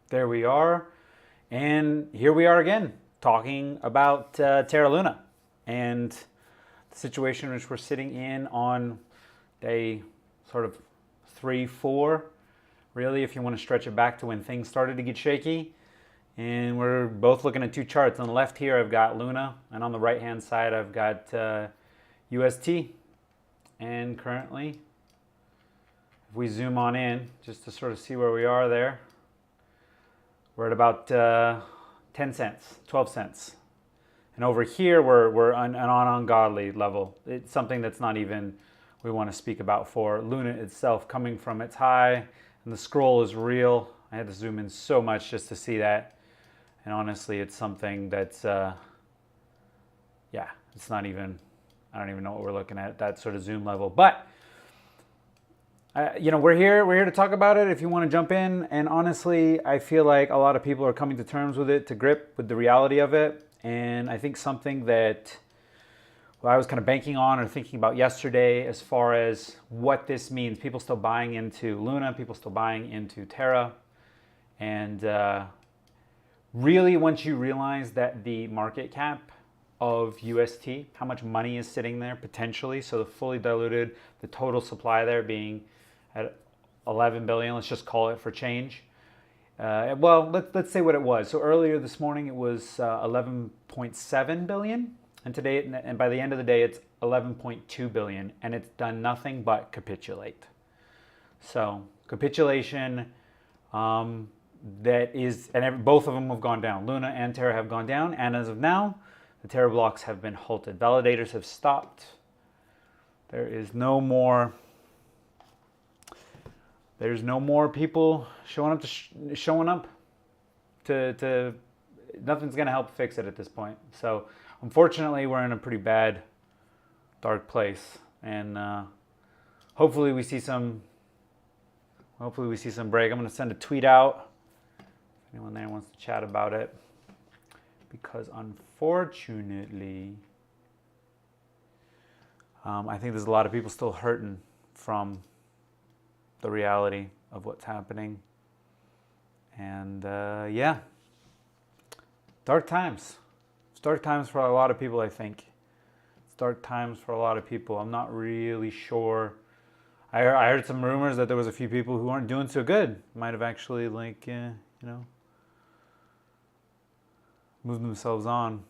There we are. And here we are again, talking about Terra Luna and the situation which we're sitting in on day sort of 3, 4, really, if you want to stretch it back to when things started to get shaky. And we're both looking at two charts. On the left here, I've got Luna, and on the right-hand side, I've got UST. And currently, if we zoom on in, just to sort of see where we are there, we're at about 10 cents, 12 cents. And over here, we're on an ungodly level. It's something that's not even we want to speak about for Luna itself, coming from its high, and the scroll is real. I had to zoom in so much just to see that. And honestly, it's something that's, it's not even, I don't even know what we're looking at that sort of zoom level. But, we're here to talk about it if you want to jump in. And honestly, I feel like a lot of people are coming to terms with it, to grip with the reality of it. And I think something that I was kind of banking on or thinking about yesterday as far as what this means. People still buying into Luna, people still buying into Terra. And really, once you realize that the market cap of UST, how much money is sitting there potentially, so the fully diluted, the total supply there being at 11 billion, let's just call it for change. Let's say what it was. So earlier this morning it was 11.7 billion, and today, and by the end of the day, it's 11.2 billion, and it's done nothing but capitulate. So capitulation, that is, and both of them have gone down. Luna and Terra have gone down, and as of now, the Terra blocks have been halted. Validators have stopped. There is no more. There's no more people showing up to nothing's going to help fix it at this point. So unfortunately, we're in a pretty bad, dark place, and hopefully we see some break. I'm going to send a tweet out if anyone there wants to chat about it, because unfortunately, I think there's a lot of people still hurting from the reality of what's happening. And dark times. It's dark times for a lot of people, I think. It's dark times for a lot of people. I'm not really sure. I heard some rumors that there was a few people who aren't doing so good. Might have actually, moved themselves on.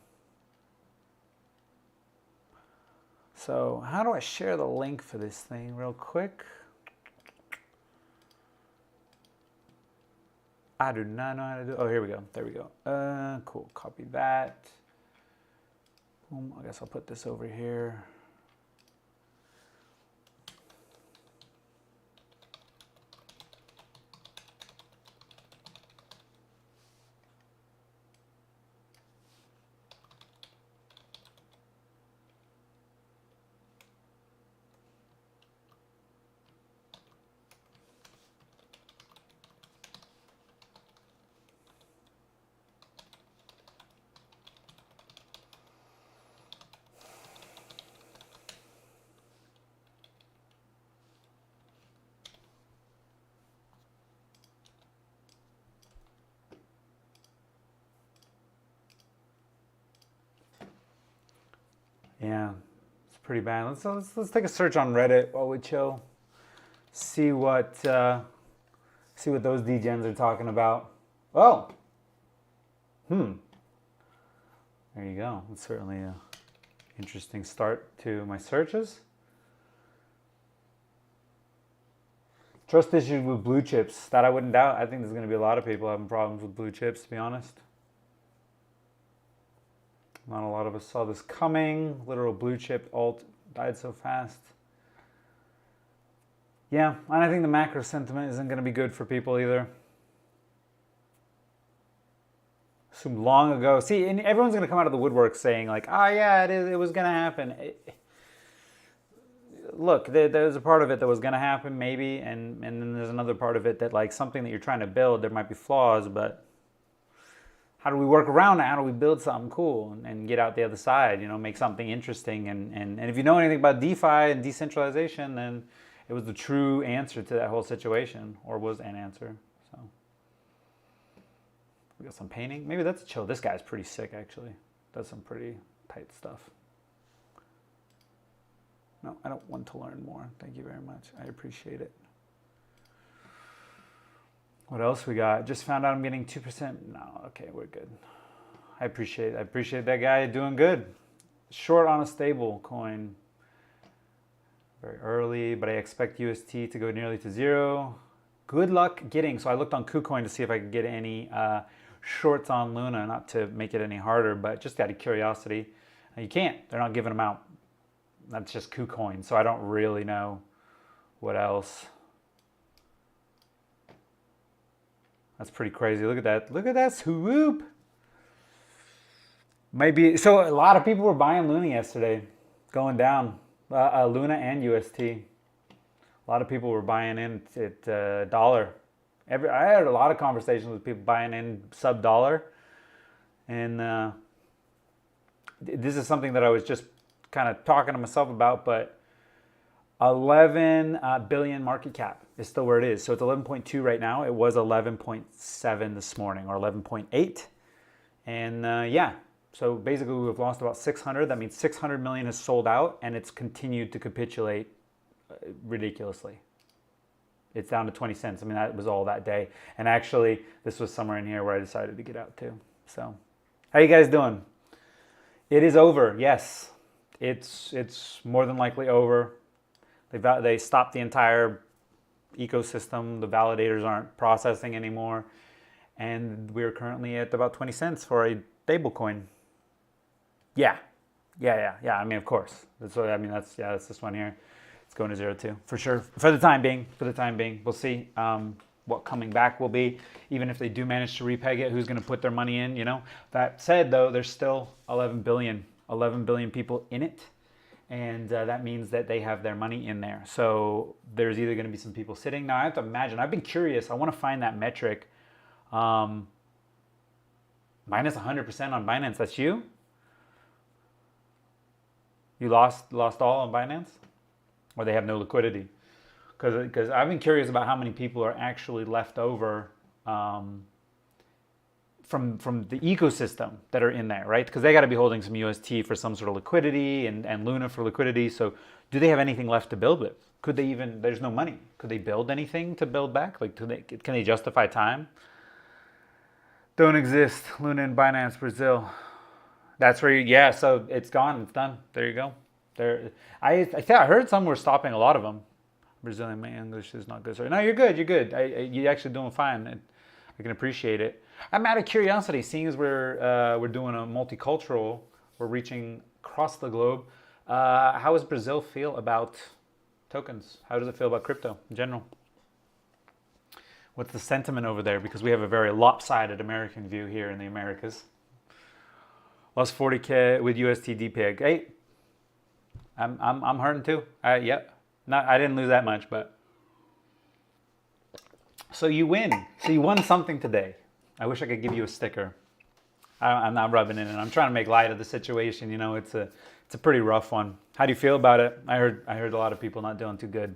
So how do I share the link for this thing real quick? I do not know how to do it. Oh, here we go. There we go. Cool. Copy that. Boom. I guess I'll put this over here. Yeah, it's pretty bad. Let's take a search on Reddit while we chill. See what those degens are talking about. Oh, there you go. It's certainly an interesting start to my searches. Trust issues with blue chips. That I wouldn't doubt. I think there's going to be a lot of people having problems with blue chips, to be honest. Not a lot of us saw this coming. Literal blue chip alt died so fast. Yeah, and I think the macro sentiment isn't going to be good for people either. Assumed long ago. See, and everyone's going to come out of the woodwork saying like, "Oh yeah, it was going to happen." Look, there's a part of it that was going to happen, maybe, and then there's another part of it that, like, something that you're trying to build, there might be flaws, but how do we work around it? How do we build something cool and get out the other side, make something interesting? And if you know anything about DeFi and decentralization, then it was the true answer to that whole situation, or was an answer. So We got some painting. Maybe that's chill. This guy's pretty sick, actually. Does some pretty tight stuff. No, I don't want to learn more. Thank you very much. I appreciate it. What else we got? Just found out I'm getting 2%. No, okay, we're good. I appreciate that guy doing good. Short on a stable coin. Very early, but I expect UST to go nearly to zero. Good luck getting, so I looked on KuCoin to see if I could get any shorts on Luna, not to make it any harder, but just out of curiosity. You can't, they're not giving them out. That's just KuCoin, so I don't really know what else. That's pretty crazy. Look at that swoop. Maybe, so a lot of people were buying Luna yesterday, going down. Luna and UST. A lot of people were buying in at dollar. I had a lot of conversations with people buying in sub-dollar. And this is something that I was just kind of talking to myself about, but 11 billion market cap is still where it is. So it's 11.2 right now. It was 11.7 this morning, or 11.8. And yeah, so basically we've lost about 600. That means 600 million has sold out, and it's continued to capitulate ridiculously. It's down to 20 cents. I mean, that was all that day. And actually, this was somewhere in here where I decided to get out too. So, how you guys doing? It is over, yes. It's more than likely over. They stopped the entire ecosystem. The validators aren't processing anymore. And we're currently at about 20 cents for a stable coin. Yeah. I mean, of course. That's what I mean. That's this one here. It's going to 0.2 for sure. For the time being. We'll see what coming back will be. Even if they do manage to repeg it, who's going to put their money in, you know? That said, though, there's still 11 billion people in it. And that means that they have their money in there. So there's either going to be some people sitting. Now, I have to imagine. I've been curious. I want to find that metric. Minus 100% on Binance. That's you? You lost all on Binance? Or they have no liquidity? Because I've been curious about how many people are actually left over from the ecosystem that are in there, right? Because they got to be holding some UST for some sort of liquidity and Luna for liquidity. So do they have anything left to build with? Could they even, there's no money. Could they build anything to build back? Like, can they justify time? Don't exist. Luna and Binance, Brazil. That's where yeah, so it's gone. It's done. There you go. I heard some were stopping a lot of them. Brazilian, my English is not good. Sorry. No, you're good. You're actually doing fine. I can appreciate it. I'm out of curiosity, seeing as we're doing a multicultural, we're reaching across the globe. How does Brazil feel about tokens? How does it feel about crypto in general? What's the sentiment over there? Because we have a very lopsided American view here in the Americas. Lost 40K with USD peg. Hey, I'm hurting too. Yep. I didn't lose that much, but so you win. So you won something today. I wish I could give you a sticker. I'm not rubbing it in. I'm trying to make light of the situation. You know, it's a pretty rough one. How do you feel about it? I heard a lot of people not doing too good.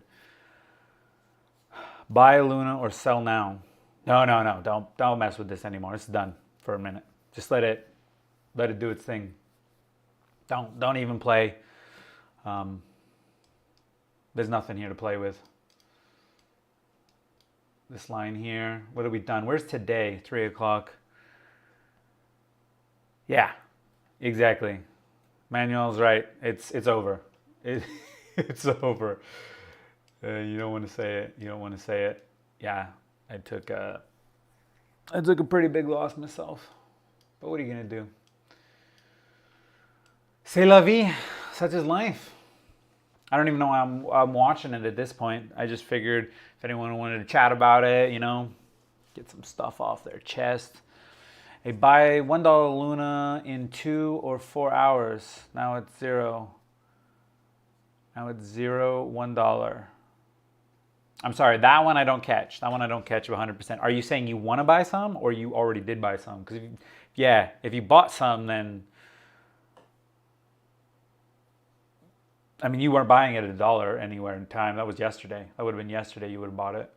Buy Luna or sell now. No. Don't mess with this anymore. It's done for a minute. Just let it do its thing. Don't even play. There's nothing here to play with. This line here. What have we done? Where's today? 3 o'clock. Yeah, exactly. Manuel's right. It's over. It's over. You don't want to say it. Yeah, I took a pretty big loss myself. But what are you gonna do? C'est la vie. Such is life. I don't even know why I'm watching it at this point. I just figured if anyone wanted to chat about it, you know, get some stuff off their chest. Hey, buy $1 Luna in 2 or 4 hours. Now it's zero. Now it's $1. I'm sorry, that one I don't catch. That one I don't catch 100%. Are you saying you want to buy some, or you already did buy some? Because if you bought some, then I mean, you weren't buying it at $1 anywhere in time. That was yesterday. That would have been yesterday you would have bought it.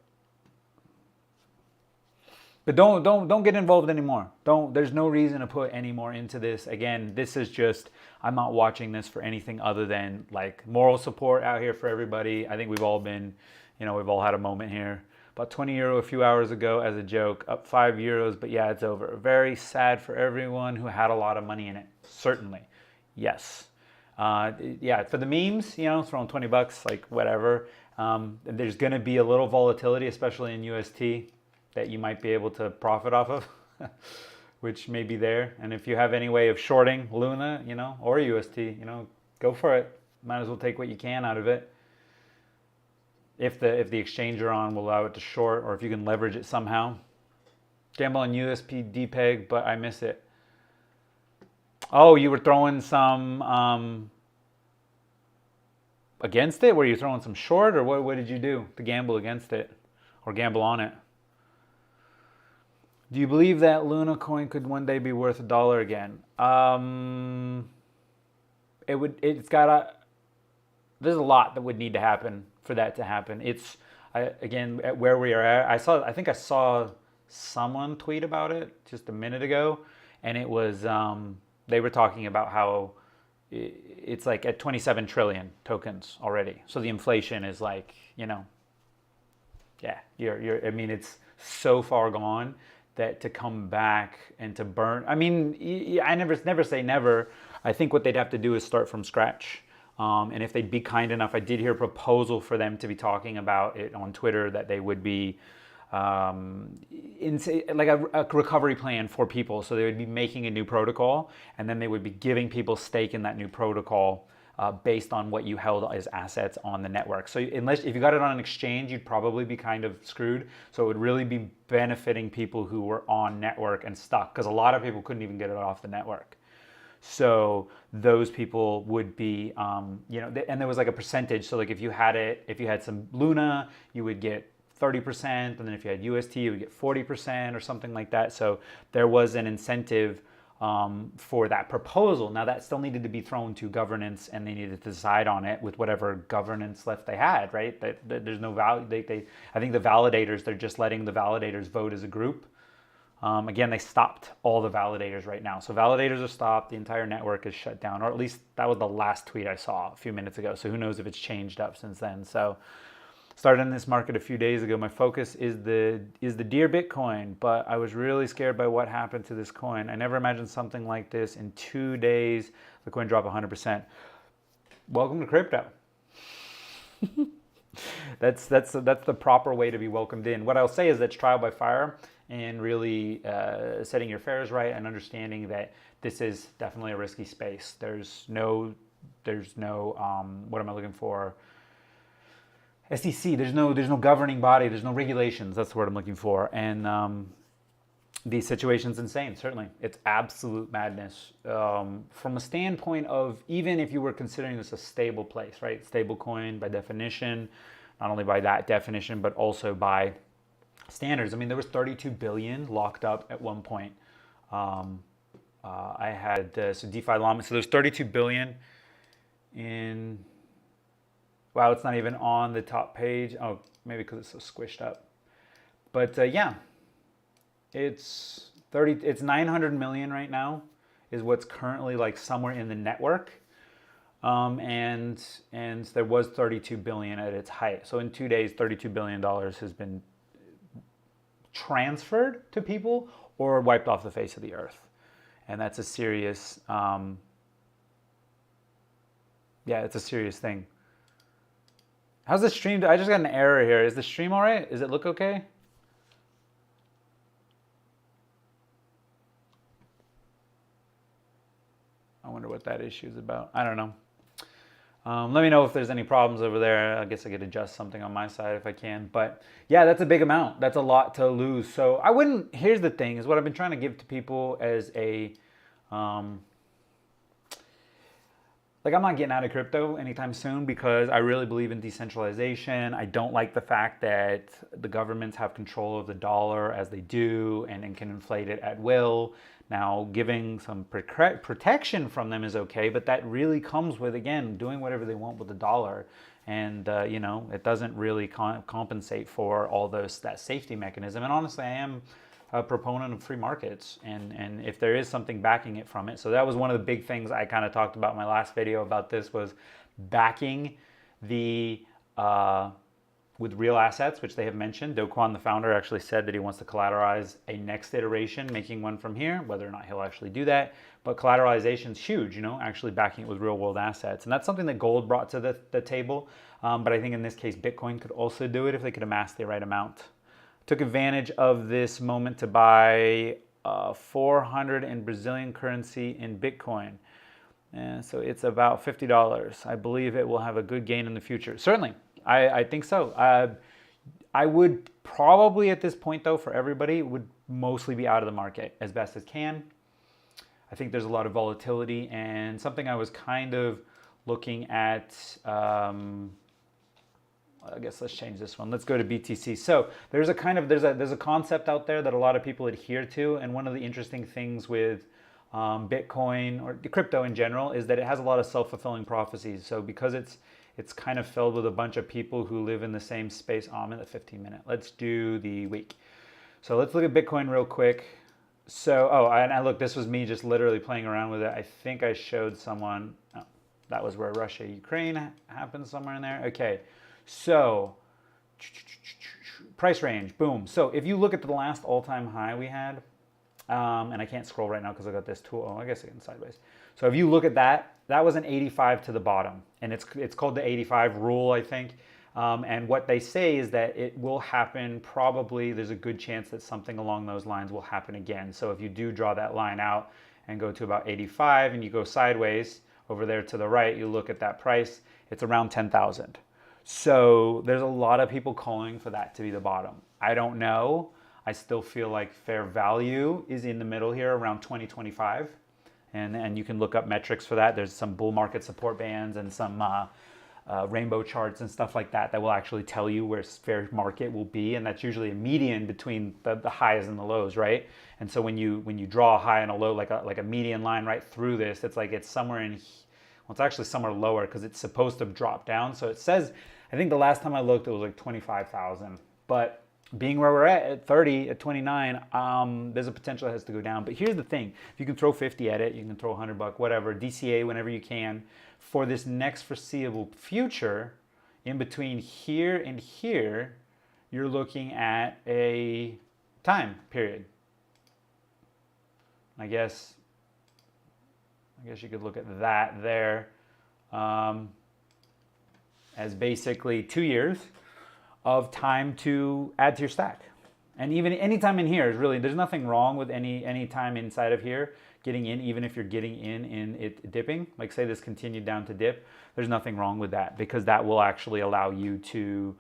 But don't get involved anymore. There's no reason to put any more into this. Again, this is just, I'm not watching this for anything other than like moral support out here for everybody. I think we've all been, we've all had a moment here. About 20 euro a few hours ago as a joke, up 5 euros, but yeah, it's over. Very sad for everyone who had a lot of money in it. Certainly. Yes. Yeah, for the memes, throwing 20 bucks, like whatever. There's going to be a little volatility, especially in UST, that you might be able to profit off of, which may be there. And if you have any way of shorting Luna, or UST, go for it. Might as well take what you can out of it. If the exchange you're on will allow it to short, or if you can leverage it somehow. Gamble on USP DPEG, but I miss it. Oh, you were throwing some against it? Were you throwing some short, or what did you do to gamble against it, or gamble on it? Do you believe that Luna coin could one day be worth $1 again? There's a lot that would need to happen for that to happen. Again, at where we are at, I think I saw someone tweet about it just a minute ago, and it was, they were talking about how it's like at 27 trillion tokens already. So the inflation is like, yeah, it's so far gone that to come back and to burn, I never say never. I think what they'd have to do is start from scratch. And if they'd be kind enough, I did hear a proposal for them to be talking about it on Twitter, that they would be like a recovery plan for people. So they would be making a new protocol, and then they would be giving people stake in that new protocol based on what you held as assets on the network. So if you got it on an exchange, you'd probably be kind of screwed. So it would really be benefiting people who were on network and stuck, because a lot of people couldn't even get it off the network. So those people would be, and there was like a percentage. So like if you had some Luna, you would get 30%, and then if you had UST, you would get 40% or something like that. So there was an incentive for that proposal. Now that still needed to be thrown to governance, and they needed to decide on it with whatever governance left they had, right? That there's no value. I think the validators, they're just letting the validators vote as a group. Again, they stopped all the validators right now. So validators are stopped. The entire network is shut down, or at least that was the last tweet I saw a few minutes ago. So who knows if it's changed up since then. So started in this market a few days ago. My focus is the dear Bitcoin, but I was really scared by what happened to this coin. I never imagined something like this. In 2 days, the coin dropped 100%. Welcome to crypto. That's the proper way to be welcomed in. What I'll say is that's trial by fire, and really setting your fares right and understanding that this is definitely a risky space. There's no what am I looking for? SEC. There's no governing body. There's no regulations. That's the word I'm looking for. And the situation's insane. Certainly, it's absolute madness. From a standpoint of, even if you were considering this a stable place, right? Stable coin by definition, not only by that definition, but also by standards. There was 32 billion locked up at one point. I had so DeFi Llama. So there's 32 billion in. Wow, it's not even on the top page. Oh, maybe because it's so squished up. But yeah, it's 900 million right now is what's currently like somewhere in the network. And there was 32 billion at its height. So in 2 days, $32 billion has been transferred to people or wiped off the face of the earth. And that's a serious, it's a serious thing. How's the stream? I just got an error here. Is the stream all right? Does it look okay? I wonder what that issue is about. I don't know. Let me know if there's any problems over there. I guess I could adjust something on my side if I can. But yeah, that's a big amount. That's a lot to lose. So I wouldn't, here's the thing, is what I've been trying to give to people as a, like, I'm not getting out of crypto anytime soon because I really believe in decentralization. I don't like the fact that the governments have control of the dollar as they do and can inflate it at will. Now, giving some protection from them is okay, but that really comes with, again, doing whatever they want with the dollar. And, it doesn't really compensate for all that safety mechanism. And honestly, I am a proponent of free markets, and if there is something backing it from it. So that was one of the big things I kind of talked about in my last video about this, was backing the with real assets, which they have mentioned. Do Kwon, the founder, actually said that he wants to collateralize a next iteration, making one from here, whether or not he'll actually do that. But collateralization is huge, you know, actually backing it with real world assets. And that's something that gold brought to the table. But I think in this case, Bitcoin could also do it if they could amass the right amount. Took advantage of this moment to buy 400 in Brazilian currency in Bitcoin. And so it's about $50. I believe it will have a good gain in the future. Certainly. I think so. I would probably at this point, though, for everybody, would mostly be out of the market as best as can. I think there's a lot of volatility, and something I was kind of looking at, I guess let's change this one. Let's go to BTC. So there's a concept out there that a lot of people adhere to, and one of the interesting things with Bitcoin or crypto in general is that it has a lot of self-fulfilling prophecies. So because it's kind of filled with a bunch of people who live in the same space. I'm in the 15-minute. Let's do the week. So let's look at Bitcoin real quick. So, and look, this was me just literally playing around with it. I think I showed someone, that was where Russia, Ukraine happened somewhere in there. Okay, so price range, boom. So if you look at the last all-time high we had, and I can't scroll right now because I got this tool. Oh, I guess I can sideways. So if you look at that, that was an 85 to the bottom, and it's called the 85 rule, I think. And what they say is that it will happen probably, there's a good chance that something along those lines will happen again. So if you do draw that line out and go to about 85 and you go sideways over there to the right, you look at that price, it's around 10,000. So there's a lot of people calling for that to be the bottom. I don't know. I still feel like fair value is in the middle here around 2025. And you can look up metrics for that. There's some bull market support bands and some rainbow charts and stuff like that will actually tell you where fair market will be. And that's usually a median between the highs and the lows, right? And so when you draw a high and a low, like a median line right through this, it's somewhere in, well, it's actually somewhere lower because it's supposed to drop down. So it says, I think the last time I looked, it was like 25,000. But being where we're at 30, at 29, there's a potential it has to go down. But here's the thing. If you can throw 50 at it, you can throw $100, whatever, DCA whenever you can. For this next foreseeable future, in between here and here, you're looking at a time period. I guess you could look at that there as basically 2 years of time to add to your stack. And even any time in here is really, there's nothing wrong with any time inside of here getting in, even if you're getting in it dipping. Like say this continued down to dip, there's nothing wrong with that because that will actually allow you to,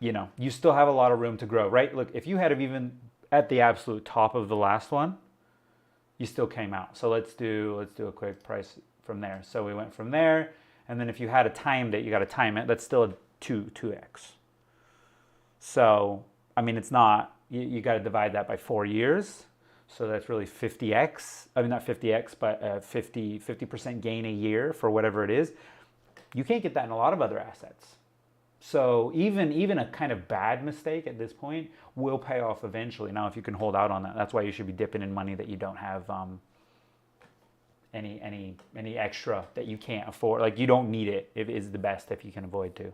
you still have a lot of room to grow, right? Look, if you had even at the absolute top of the last one, you still came out. So let's do a quick price from there. So we went from there, and then if you had a timed it, you got to time it. That's still a 2x. So, I mean, it's not, you got to divide that by 4 years. So that's really 50x. I mean, not 50x, but 50% gain a year for whatever it is. You can't get that in a lot of other assets. So even a kind of bad mistake at this point will pay off eventually. Now, if you can hold out on that, that's why you should be dipping in money that you don't have any extra that you can't afford. Like you don't need it. It is the best if you can avoid to.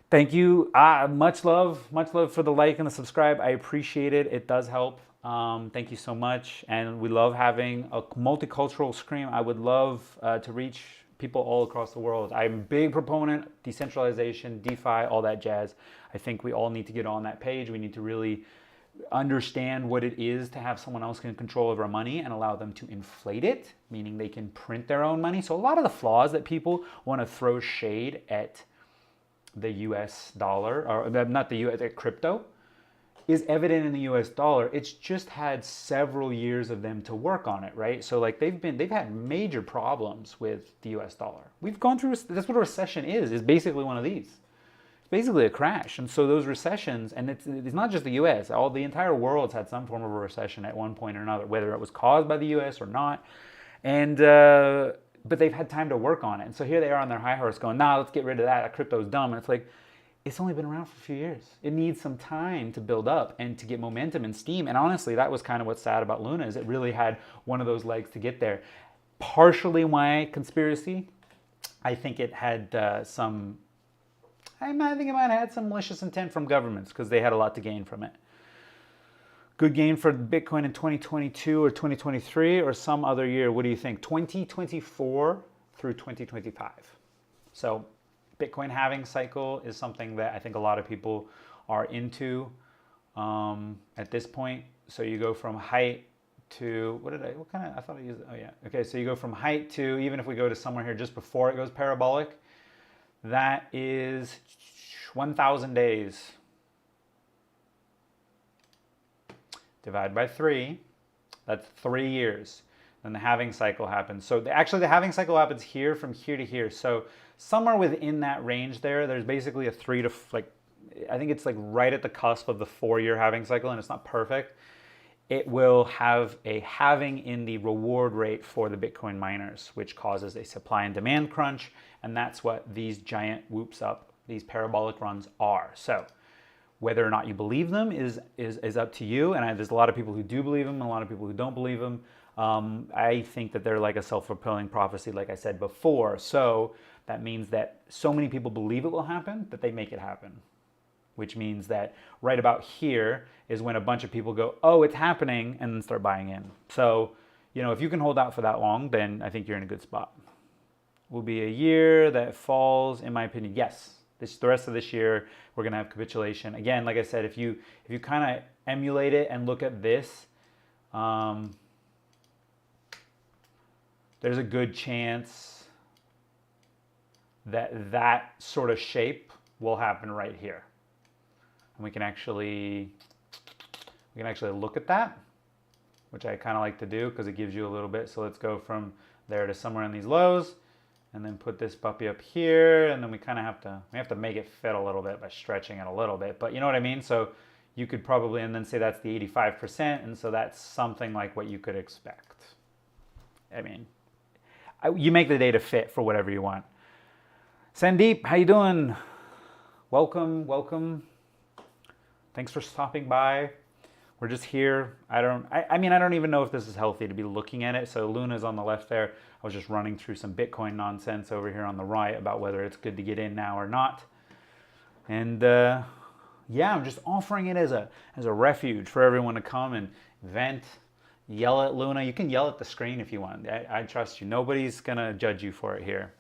Thank you. Much love for the like and the subscribe. I appreciate it. It does help. Thank you so much. And we love having a multicultural stream. I would love to reach people all across the world. I'm a big proponent, decentralization, DeFi, all that jazz. I think we all need to get on that page. We need to really understand what it is to have someone else in control of our money and allow them to inflate it, meaning they can print their own money. So a lot of the flaws that people want to throw shade at the US dollar, or not the US, at crypto, is evident in the US dollar. It's just had several years of them to work on it, right? So like they've had major problems with the US dollar. We've gone through, that's what a recession is basically one of these. It's basically a crash. And so those recessions, and it's not just the US, the entire world's had some form of a recession at one point or another, whether it was caused by the US or not. And, but they've had time to work on it. And so here they are on their high horse going, nah, let's get rid of that. Crypto's dumb. And it's like, it's only been around for a few years. It needs some time to build up and to get momentum and steam. And honestly, that was kind of what's sad about Luna, is it really had one of those legs to get there. Partially my conspiracy, I think it had I think it might have had some malicious intent from governments because they had a lot to gain from it. Good gain for Bitcoin in 2022 or 2023 or some other year. What do you think? 2024 through 2025. So Bitcoin halving cycle is something that I think a lot of people are into at this point. So you go from height to, I thought I used, oh yeah. Okay, so you go from height to, even if we go to somewhere here just before it goes parabolic, that is 1,000 days. Divide by 3, that's 3 years. Then the halving cycle happens. So actually the halving cycle happens here from here to here. So somewhere within that range there's basically a 3 to, like, I think it's like right at the cusp of the 4-year halving cycle, and it's not perfect. It will have a halving in the reward rate for the Bitcoin miners, which causes a supply and demand crunch, and that's what these giant whoops up, these parabolic runs are. So whether or not you believe them is up to you, and there's a lot of people who do believe them and a lot of people who don't believe them. I think that they're like a self-fulfilling prophecy, like I said before. So that means that so many people believe it will happen that they make it happen, which means that right about here is when a bunch of people go, oh, it's happening, and then start buying in. So, if you can hold out for that long, then I think you're in a good spot. Will be a year that falls, in my opinion, yes. The rest of this year, we're gonna have capitulation. Again, like I said, if you kind of emulate it and look at this, there's a good chance that sort of shape will happen right here. And we can actually look at that, which I kind of like to do because it gives you a little bit. So let's go from there to somewhere in these lows, and then put this puppy up here, and then we kind of have to make it fit a little bit by stretching it a little bit. But you know what I mean? So you could probably, and then say that's the 85%, and so that's something like what you could expect. I mean, you make the data fit for whatever you want. Sandeep, how you doing? Welcome. Thanks for stopping by. We're just here. I don't even know if this is healthy to be looking at it. So Luna's on the left there. I was just running through some Bitcoin nonsense over here on the right about whether it's good to get in now or not. And yeah, I'm just offering it as a refuge for everyone to come and vent, yell at Luna. You can yell at the screen if you want. I trust you. Nobody's gonna judge you for it here.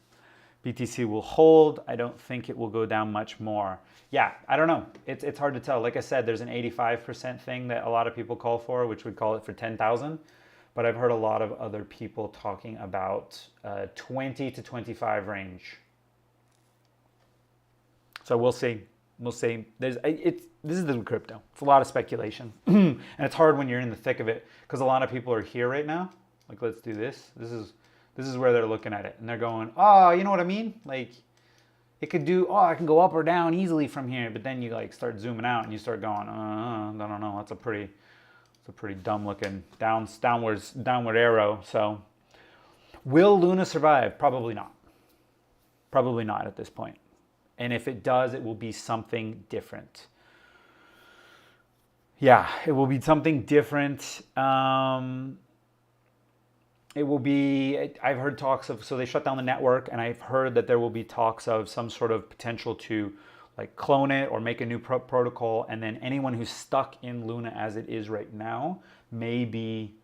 BTC will hold. I don't think it will go down much more. Yeah, I don't know. It's hard to tell. Like I said, there's an 85% thing that a lot of people call for, which would call it for 10,000. But I've heard a lot of other people talking about 20 to 25 range. So we'll see. This is the crypto. It's a lot of speculation. And it's hard when you're in the thick of it because a lot of people are here right now. Like, let's do this. This is where they're looking at it, and they're going, oh, you know what I mean? Like, it could do, I can go up or down easily from here, but then you like start zooming out and you start going, I don't know, that's a pretty dumb looking downward arrow. So, will Luna survive? Probably not. Probably not at this point. And if it does, it will be something different. Yeah, it will be something different. It will be, I've heard talks of, so they shut down the network, and I've heard that there will be talks of some sort of potential to like clone it or make a new protocol, and then anyone who's stuck in Luna as it is right now may be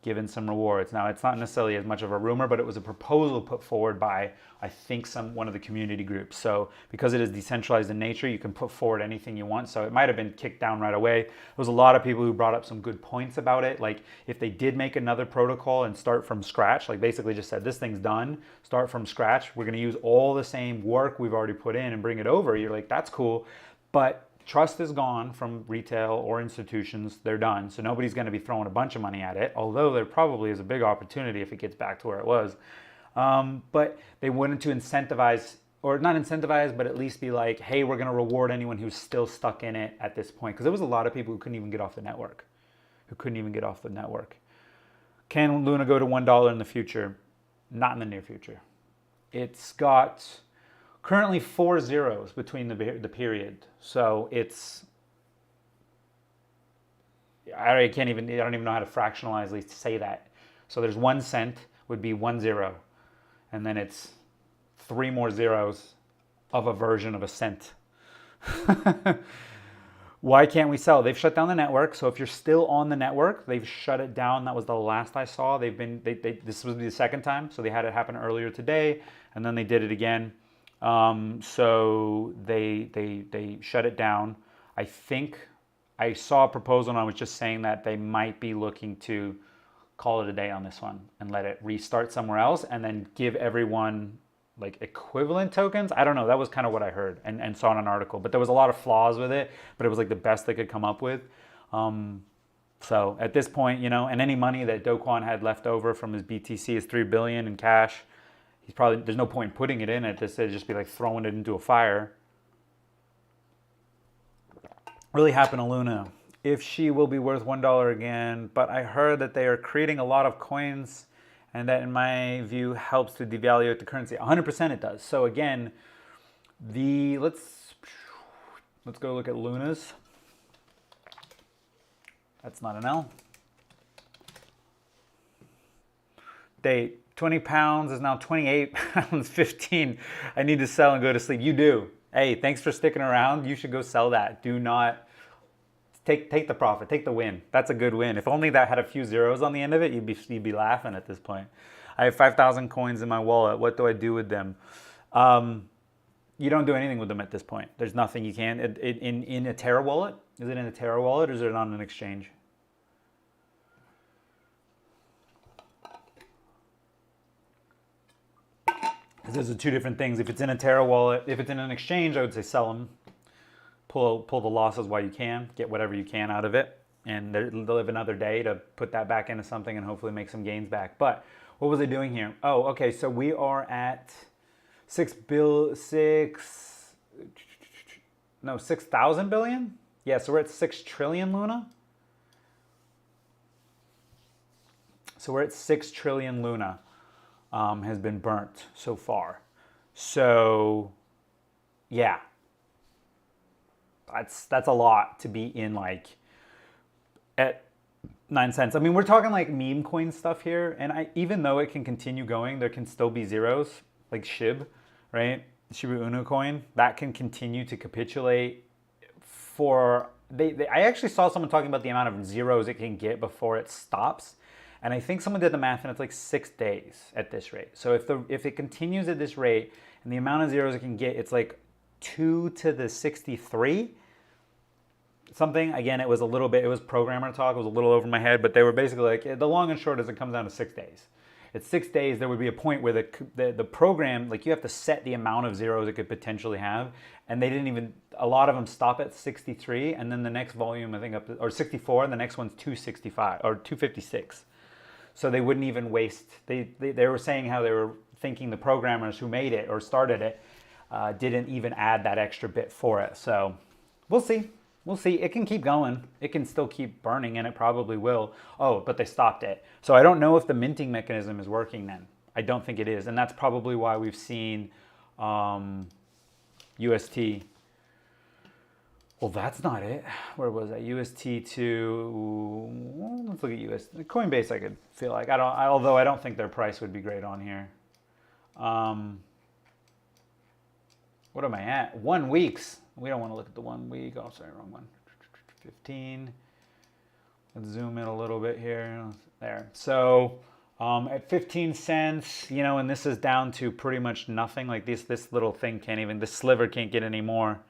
given some rewards. Now, it's not necessarily as much of a rumor, but it was a proposal put forward by, I think, one of the community groups. So because it is decentralized in nature, you can put forward anything you want. So it might have been kicked down right away. There was a lot of people who brought up some good points about it. Like if they did make another protocol and start from scratch, like basically just said, this thing's done, start from scratch. We're going to use all the same work we've already put in and bring it over. You're like, that's cool. But trust is gone from retail or institutions. They're done. So nobody's going to be throwing a bunch of money at it, although there probably is a big opportunity if it gets back to where it was. But they wanted to incentivize, or not incentivize, but at least be like, hey, we're going to reward anyone who's still stuck in it at this point. Because there was a lot of people who couldn't even get off the network. Can Luna go to $1 in the future? Not in the near future. It's got currently 4 zeros between the period. So it's, I don't even know how to fractionalizely say that. So there's 1 cent would be 1 zero, and then it's 3 more zeros of a version of a cent. Why can't we sell? They've shut down the network. So if you're still on the network, they've shut it down. That was the last I saw. This was the second time. So they had it happen earlier today, and then they did it again. So they shut it down. I think I saw a proposal, and I was just saying that they might be looking to call it a day on this one and let it restart somewhere else, and then give everyone like equivalent tokens. I don't know. That was kind of what I heard and saw in an article, but there was a lot of flaws with it, but it was like the best they could come up with. So at this point, you know, and any money that Do Kwon had left over from his BTC is 3 billion in cash. He's probably, there's no point in putting it in it. This would just be like throwing it into a fire. Really happened to Luna. If she will be worth $1 again, but I heard that they are creating a lot of coins, and that, in my view, helps to devalue the currency. 100% it does. So again, let's go look at Luna's. That's not an L. Date, 20 pounds is now 28 pounds, 15. I need to sell and go to sleep. You do. Hey, thanks for sticking around. You should go sell that. Do not take the profit, take the win. That's a good win. If only that had a few zeros on the end of it, you'd be laughing at this point. I have 5,000 coins in my wallet. What do I do with them? You don't do anything with them at this point. There's nothing you can. In a Terra wallet? Is it in a Terra wallet, or is it on an exchange? Those are two different things. If it's in a Terra wallet, if it's in an exchange, I would say sell them. Pull the losses while you can, get whatever you can out of it, and they'll live another day to put that back into something and hopefully make some gains back. But what was I doing here? Oh, okay, so we are at 6,000 billion? Yeah, so we're at 6 trillion, Luna. So we're at 6 trillion Luna has been burnt so far. So, yeah. That's a lot to be in, like, at 9 cents. I mean, we're talking like meme coin stuff here, and even though it can continue going, there can still be zeros, like SHIB, right? Shiba Inu coin, that can continue to capitulate for, I actually saw someone talking about the amount of zeros it can get before it stops, and I think someone did the math, and it's like 6 days at this rate. So if it continues at this rate, and the amount of zeros it can get, it's like 2 to the 63, something. Again, it was programmer talk, it was a little over my head, but they were basically like, the long and short is it comes down to 6 days. At 6 days, there would be a point where the program, like, you have to set the amount of zeros it could potentially have, and they didn't even, a lot of them stop at 63, and then the next volume, I think, or 64, and the next one's 265, or 256. So they wouldn't even waste, they were saying how they were thinking the programmers who made it or started it didn't even add that extra bit for it. So we'll see. We'll see. It can keep going. It can still keep burning, and it probably will. Oh, but they stopped it. So I don't know if the minting mechanism is working then. I don't think it is. And that's probably why we've seen UST. Well, that's not it. Where was that? UST to, well, let's look at UST. Coinbase, I could feel like. Although I don't think their price would be great on here. What am I at? 1 weeks. We don't want to look at the 1 week. Oh, sorry, wrong one. 15. Let's zoom in a little bit here. There. So at 15 cents, you know, and this is down to pretty much nothing. Like this little thing can't even, this sliver can't get any more.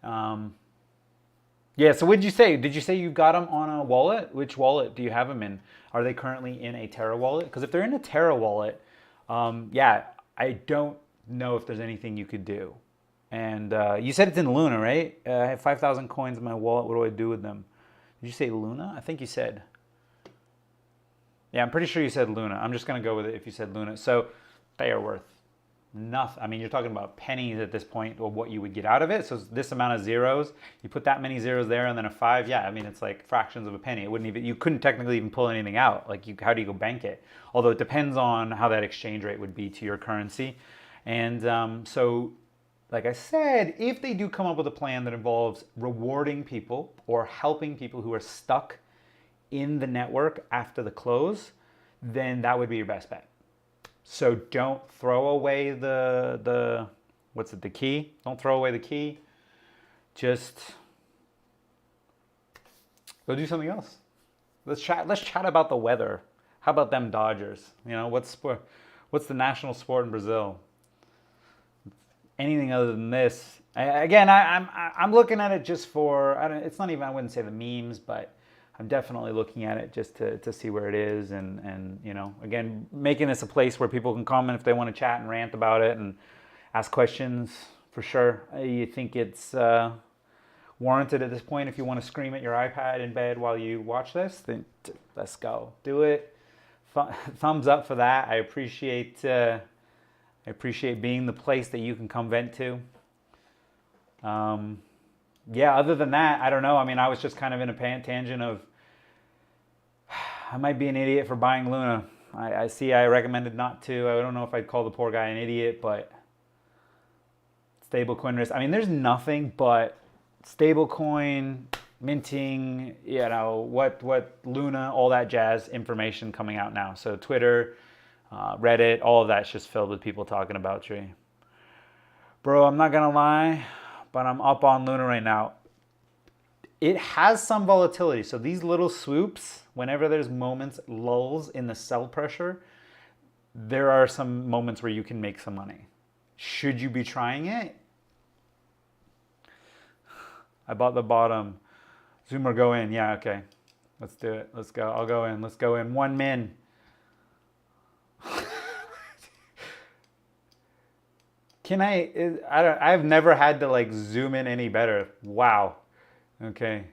Yeah, so what did you say? Did you say you got them on a wallet? Which wallet do you have them in? Are they currently in a Terra wallet? Because if they're in a Terra wallet, yeah, I don't know if there's anything you could do. And you said it's in Luna, right? I have 5,000 coins in my wallet. What do I do with them? Did you say Luna? I think you said. Yeah, I'm pretty sure you said Luna. I'm just going to go with it if you said Luna. So they are worth nothing. I mean, you're talking about pennies at this point of what you would get out of it. So this amount of zeros, you put that many zeros there and then a 5. Yeah, I mean, it's like fractions of a penny. It wouldn't even, you couldn't technically even pull anything out. Like, how do you go bank it? Although it depends on how that exchange rate would be to your currency. And so like I said, if they do come up with a plan that involves rewarding people or helping people who are stuck in the network after the close, then that would be your best bet. So don't throw away the key. Don't throw away the key. Just go do something else. Let's chat about the weather. How about them Dodgers? You know, what's the national sport in Brazil? Anything other than this. I'm looking at it just for, it's not even, I wouldn't say the memes, but I'm definitely looking at it just to see where it is, and you know, again, making this a place where people can comment if they want to chat and rant about it and ask questions for sure. You think it's warranted at this point? If you want to scream at your iPad in bed while you watch this, then let's go. Do it. Thumbs up for that. I appreciate being the place that you can come vent to. Yeah, other than that, I don't know. I mean, I was just kind of in a tangent of, I might be an idiot for buying Luna. I see I recommended not to. I don't know if I'd call the poor guy an idiot, but stablecoin risk. I mean, there's nothing but stablecoin, minting, you know, what Luna, all that jazz information coming out now. So Twitter, Reddit, all of that's just filled with people talking about Tree. Bro, I'm not gonna lie, but I'm up on Luna right now. It has some volatility. So these little swoops, whenever there's moments, lulls in the sell pressure, there are some moments where you can make some money. Should you be trying it? I bought the bottom. Zoomer, go in. Yeah, okay. Let's do it. Let's go. I'll go in. Let's go in. 1 min. I've never had to like zoom in any better. Wow. Okay.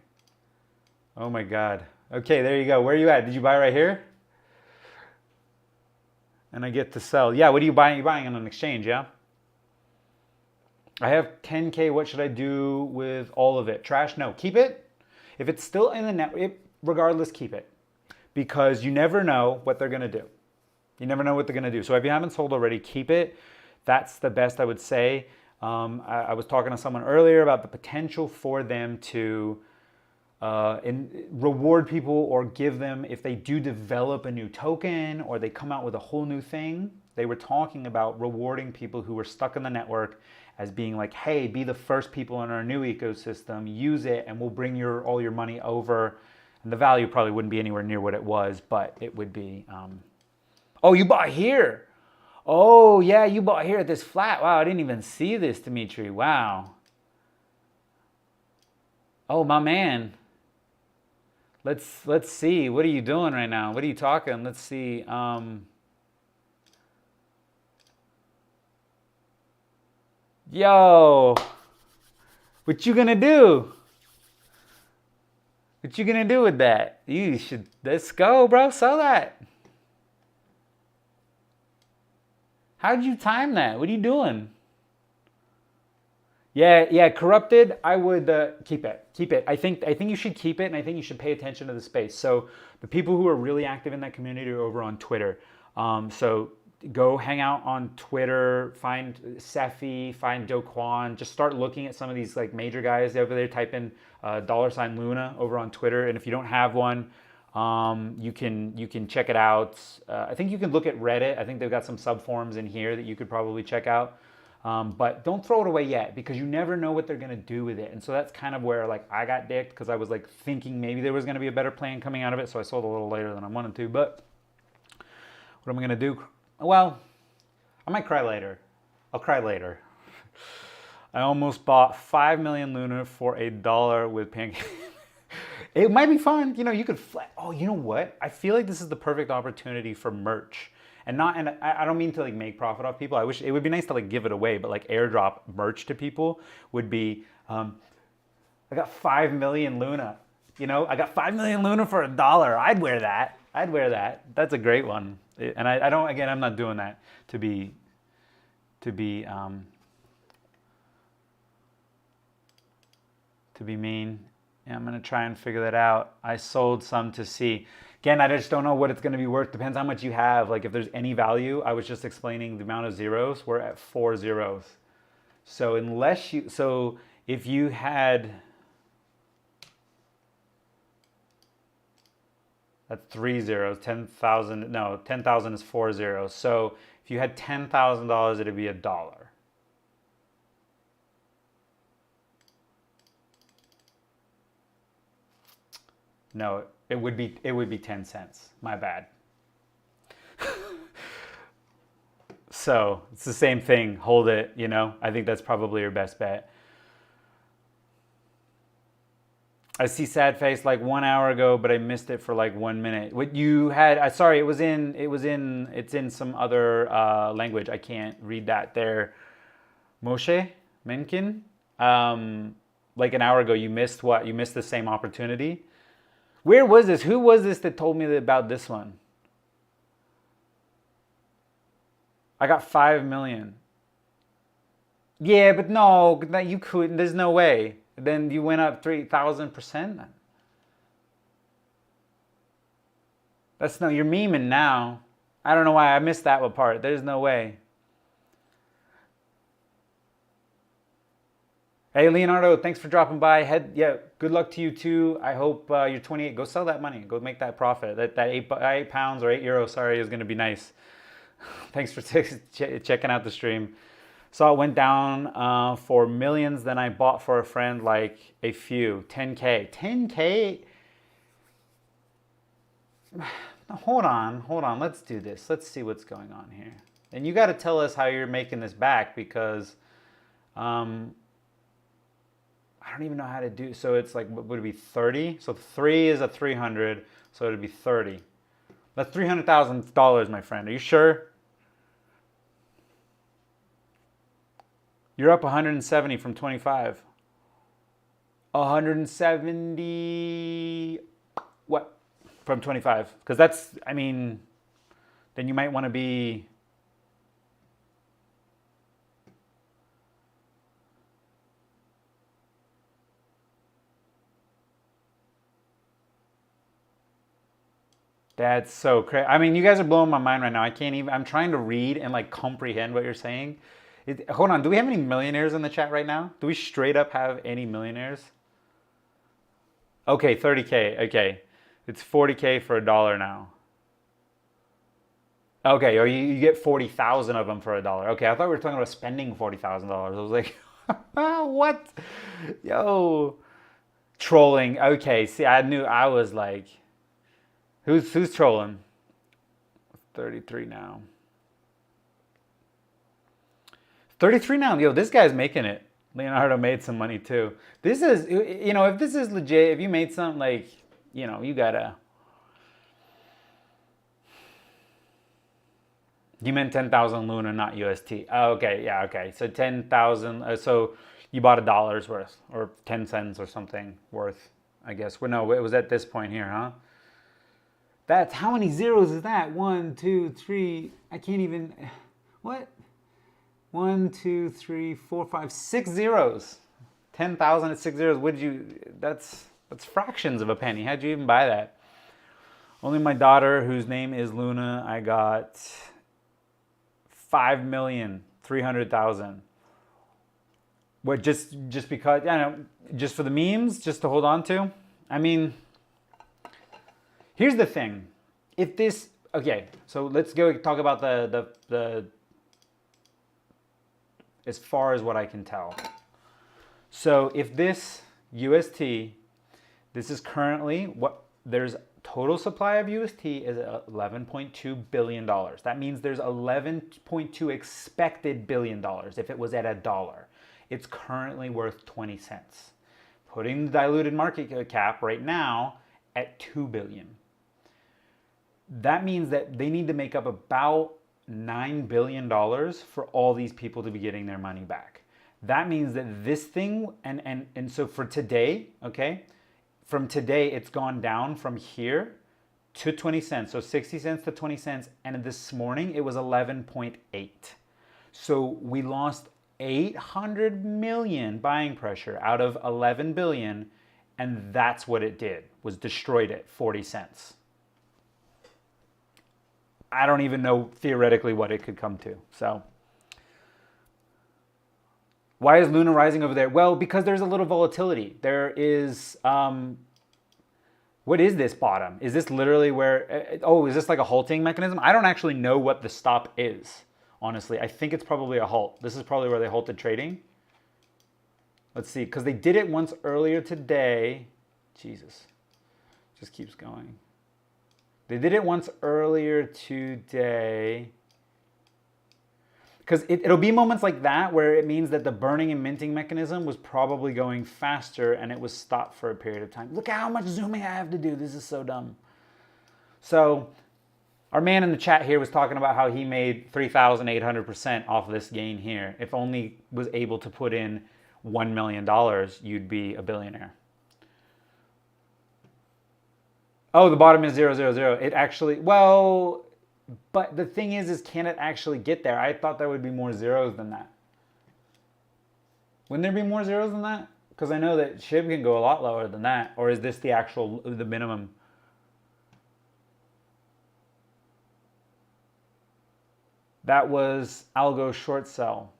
Oh my God. Okay, there you go. Where are you at? Did you buy right here? And I get to sell. Yeah, what are you buying? You're buying on an exchange, yeah? I have 10K. What should I do with all of it? Trash? No. Keep it. If it's still in the net, regardless, keep it. Because you never know what they're going to do. You never know what they're going to do. So if you haven't sold already, keep it. That's the best I would say. I was talking to someone earlier about the potential for them to reward people or give them, if they do develop a new token or they come out with a whole new thing. They were talking about rewarding people who were stuck in the network as being like, hey, be the first people in our new ecosystem, use it, and we'll bring all your money over. And the value probably wouldn't be anywhere near what it was, but it would be, oh, you bought here. Oh, yeah, you bought here at this flat. Wow, I didn't even see this, Dimitri. Wow. Oh, my man. Let's see. What are you doing right now? What are you talking? Let's see. Yo. What you gonna do? What you gonna do with that? You should, let's go, bro. Sell that. How'd you time that? What are you doing? Yeah, corrupted. I would keep it. I think you should keep it, and I think you should pay attention to the space. So the people who are really active in that community are over on Twitter. So go hang out on Twitter. Find Cephii, find Do Kwon. Just start looking at some of these like major guys over there. Type in $Luna over on Twitter, and if you don't have one, you can check it out. I think you can look at Reddit. I think they've got some subforums in here that you could probably check out. But don't throw it away yet, because you never know what they're gonna do with it. And so that's kind of where like I got dicked, because I was like thinking maybe there was gonna be a better plan coming out of it. So I sold a little later than I wanted to. But what am I gonna do? Well, I might cry later. I'll cry later. I almost bought 5 million Luna for $1 with Pancake. It might be fun. You know, you could oh, you know what? I feel like this is the perfect opportunity for merch. And I don't mean to like make profit off people. I wish it would be nice to like give it away, but like airdrop merch to people would be, I got 5 million Luna. You know, I got 5 million Luna for $1. I'd wear that. That's a great one. And I don't, again, I'm not doing that to be mean. Yeah, I'm gonna try and figure that out. I sold some to see. Again, I just don't know what it's gonna be worth. Depends how much you have. Like if there's any value, I was just explaining the amount of zeros. We're at 4 zeros. So if you had, that's 3 zeros, 10,000, no, 10,000 is 4 zeros. So if you had $10,000, it'd be $1. No, it would be 10 cents. My bad. So it's the same thing. Hold it, you know. I think that's probably your best bet. I see sad face like 1 hour ago, but I missed it for like 1 minute. What you had? Sorry, it's in some other language. I can't read that there. Moshe Menkin. Like an hour ago, you missed what? You missed the same opportunity. Where was this? Who was this that told me about this one? I got 5 million. Yeah, but no, you couldn't. There's no way. Then you went up 3,000%. That's no. You're memeing now. I don't know why I missed that part. There's no way. Hey, Leonardo, thanks for dropping by. Good luck to you too. I hope you're 28. Go sell that money. Go make that profit. That £8 or €8, sorry, is going to be nice. Thanks for checking out the stream. So it went down for millions. Then I bought for a friend like a few. 10K. 10K? Hold on. Let's do this. Let's see what's going on here. And you got to tell us how you're making this back because I don't even know how to do. So it's like, what would it be, 30? So 3 is a 300. So it'd be 30. That's $300,000, my friend. Are you sure? You're up 170 from 25. 170, what? From 25. Because that's, I mean, then you might want to be... That's so crazy. I mean, you guys are blowing my mind right now. I can't even, I'm trying to read and like comprehend what you're saying. Hold on, do we have any millionaires in the chat right now? Do we straight up have any millionaires? Okay, 30K, okay. It's 40K for $1 now. Okay, or you get 40,000 of them for $1. Okay, I thought we were talking about spending $40,000. I was like, what? Yo, trolling. Okay, see, I was like, Who's trolling? 33 now. 33 now. Yo, this guy's making it. Leonardo made some money too. This is, you know, if this is legit, if you made something like, you know, you gotta. You meant 10,000 Luna, not UST. Oh, okay, yeah, okay. So 10,000. So you bought $1 worth, or 10 cents or something worth, I guess. Well, no, it was at this point here, huh? That's, how many zeros is that? 1, 2, 3, I can't even, what? 1, 2, 3, 4, 5, 6 zeros. 10,000 at 6 zeros. Would you, that's fractions of a penny. How'd you even buy that? Only my daughter, whose name is Luna, I got 5,300,000. What, just because, I don't know, just for the memes, just to hold on to? I mean, here's the thing. If this, okay, so let's go talk about the as far as what I can tell. So if this UST, this is currently what, there's total supply of UST is $11.2 billion. That means there's 11.2 expected billion dollars if it was at $1. It's currently worth 20 cents. Putting the diluted market cap right now at 2 billion. That means that they need to make up about $9 billion for all these people to be getting their money back. That means that this thing, and so for today, okay, from today it's gone down from here to 20 cents. So 60 cents to 20 cents. And this morning it was 11.8. So we lost 800 million buying pressure out of 11 billion. And that's what it did, was destroyed it 40 cents. I don't even know theoretically what it could come to. So Why is Luna rising over there? Well, because there's a little volatility. There is, what is this bottom? Is this literally where, oh, is this like a halting mechanism? I don't actually know what the stop is, honestly. I think it's probably a halt. This is probably where they halted trading. Let's see, because they did it once earlier today. Jesus, just keeps going. They did it once earlier today. Because it'll be moments like that where it means that the burning and minting mechanism was probably going faster and it was stopped for a period of time. Look at how much zooming I have to do. This is so dumb. So our man in the chat here was talking about how he made 3,800% off this gain here. If only was able to put in $1 million, you'd be a billionaire. Oh, the bottom is 000. It actually, well, but the thing is can it actually get there? I thought there would be more zeros than that. Wouldn't there be more zeros than that? Because I know that SHIB can go a lot lower than that. Or is this the minimum? That was algo short sell.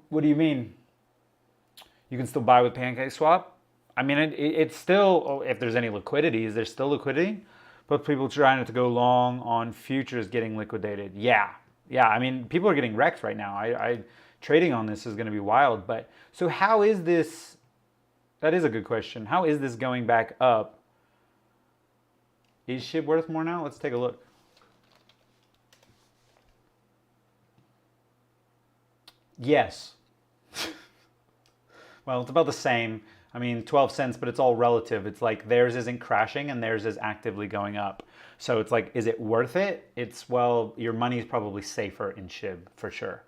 What do you mean? You can still buy with PancakeSwap? I mean, it's still, if there's any liquidity, is there still liquidity? But people trying to go long on futures getting liquidated. Yeah. I mean, people are getting wrecked right now. Trading on this is going to be wild. But so how is this? That is a good question. How is this going back up? Is SHIB worth more now? Let's take a look. Yes. Well, it's about the same. I mean, 12 cents, but it's all relative. It's like theirs isn't crashing and theirs is actively going up. So it's like, is it worth it? It's, well, your money is probably safer in SHIB for sure.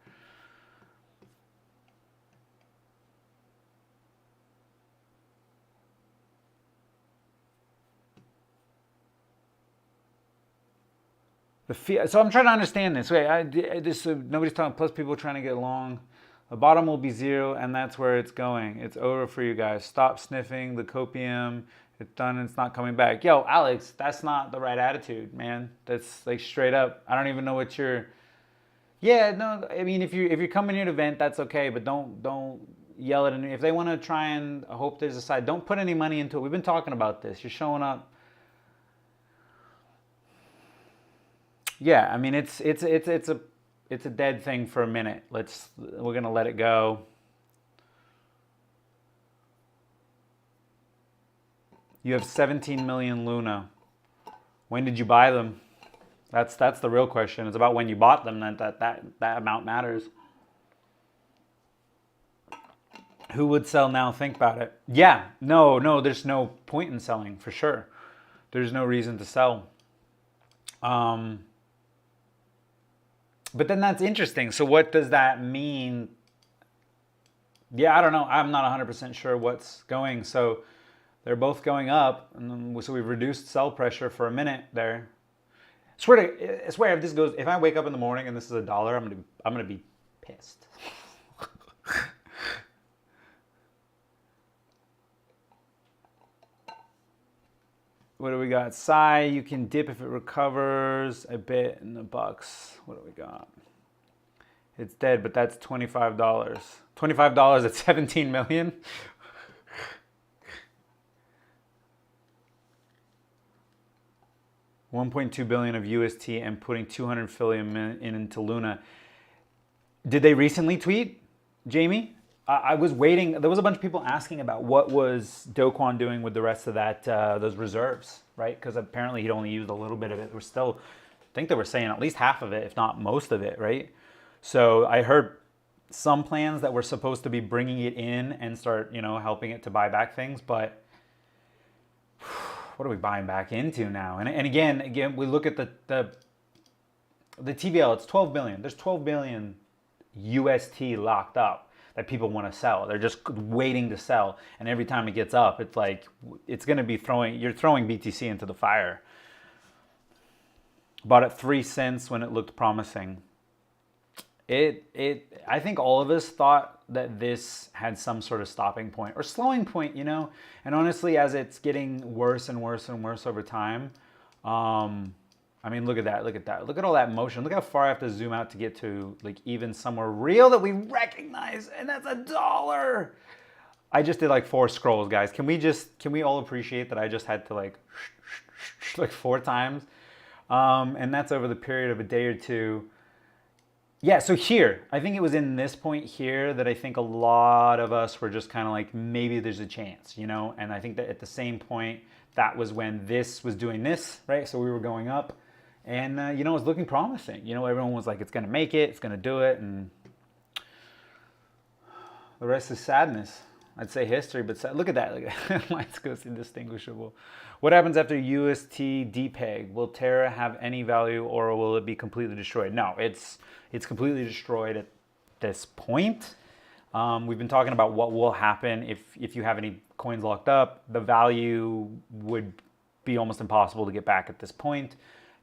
So I'm trying to understand this. Wait, nobody's talking, plus people are trying to get long. The bottom will be 0, and that's where it's going. It's over for you guys. Stop sniffing the copium. It's done and it's not coming back. Yo, Alex, that's not the right attitude, man. That's like straight up. I don't even know what you're... Yeah, no, I mean, if you're coming here to vent, that's okay, but don't yell at me. If they want to try and hope there's a side, don't put any money into it. We've been talking about this. You're showing up. Yeah, I mean, it's a dead thing for a minute. We're gonna let it go. You have 17 million Luna. When did you buy them? That's the real question. It's about when you bought them that amount matters. Who would sell now? Think about it. Yeah, no, there's no point in selling for sure. There's no reason to sell. But then that's interesting. So what does that mean? Yeah, I don't know. I'm not 100% sure what's going. So they're both going up. And then, so we've reduced sell pressure for a minute there. I swear if this goes, if I wake up in the morning and this is $1, I'm gonna be pissed. What do we got? Psy, you can dip if it recovers a bit in the bucks. What do we got? It's dead, but that's $25. $25 at 17 million? $1.2 billion of UST and putting 200 million into Luna. Did they recently tweet, Jamie? I was waiting. There was a bunch of people asking about what was Do Kwon doing with the rest of that those reserves, right? Because apparently he'd only used a little bit of it. We're still, I think they were saying at least half of it, if not most of it, right? So I heard some plans that were supposed to be bringing it in and start, helping it to buy back things, but what are we buying back into now? And again, we look at the TVL. It's 12 billion. There's 12 billion UST locked up that people want to sell. They're just waiting to sell. And every time it gets up, it's like, it's going to be you're throwing BTC into the fire. Bought at 3 cents when it looked promising. I think all of us thought that this had some sort of stopping point or slowing point, And honestly, as it's getting worse and worse and worse over time, I mean, look at that, look at that. Look at all that motion. Look how far I have to zoom out to get to like even somewhere real that we recognize, and that's $1. I just did like 4 scrolls, guys. Can we all appreciate that I just had to like 4 times? And that's over the period of a day or two. Yeah, so here, I think it was in this point here that I think a lot of us were just kind of like, maybe there's a chance, you know? And I think that at the same point, that was when this was doing this, right? So we were going up and, you know, it was looking promising. You know, everyone was like, it's going to make it, it's going to do it. And the rest is sadness. I'd say history, but look at that. Look at that. Lines goes indistinguishable. What happens after UST depeg? Will Terra have any value or will it be completely destroyed? No, it's completely destroyed at this point. We've been talking about what will happen if you have any coins locked up. The value would be almost impossible to get back at this point.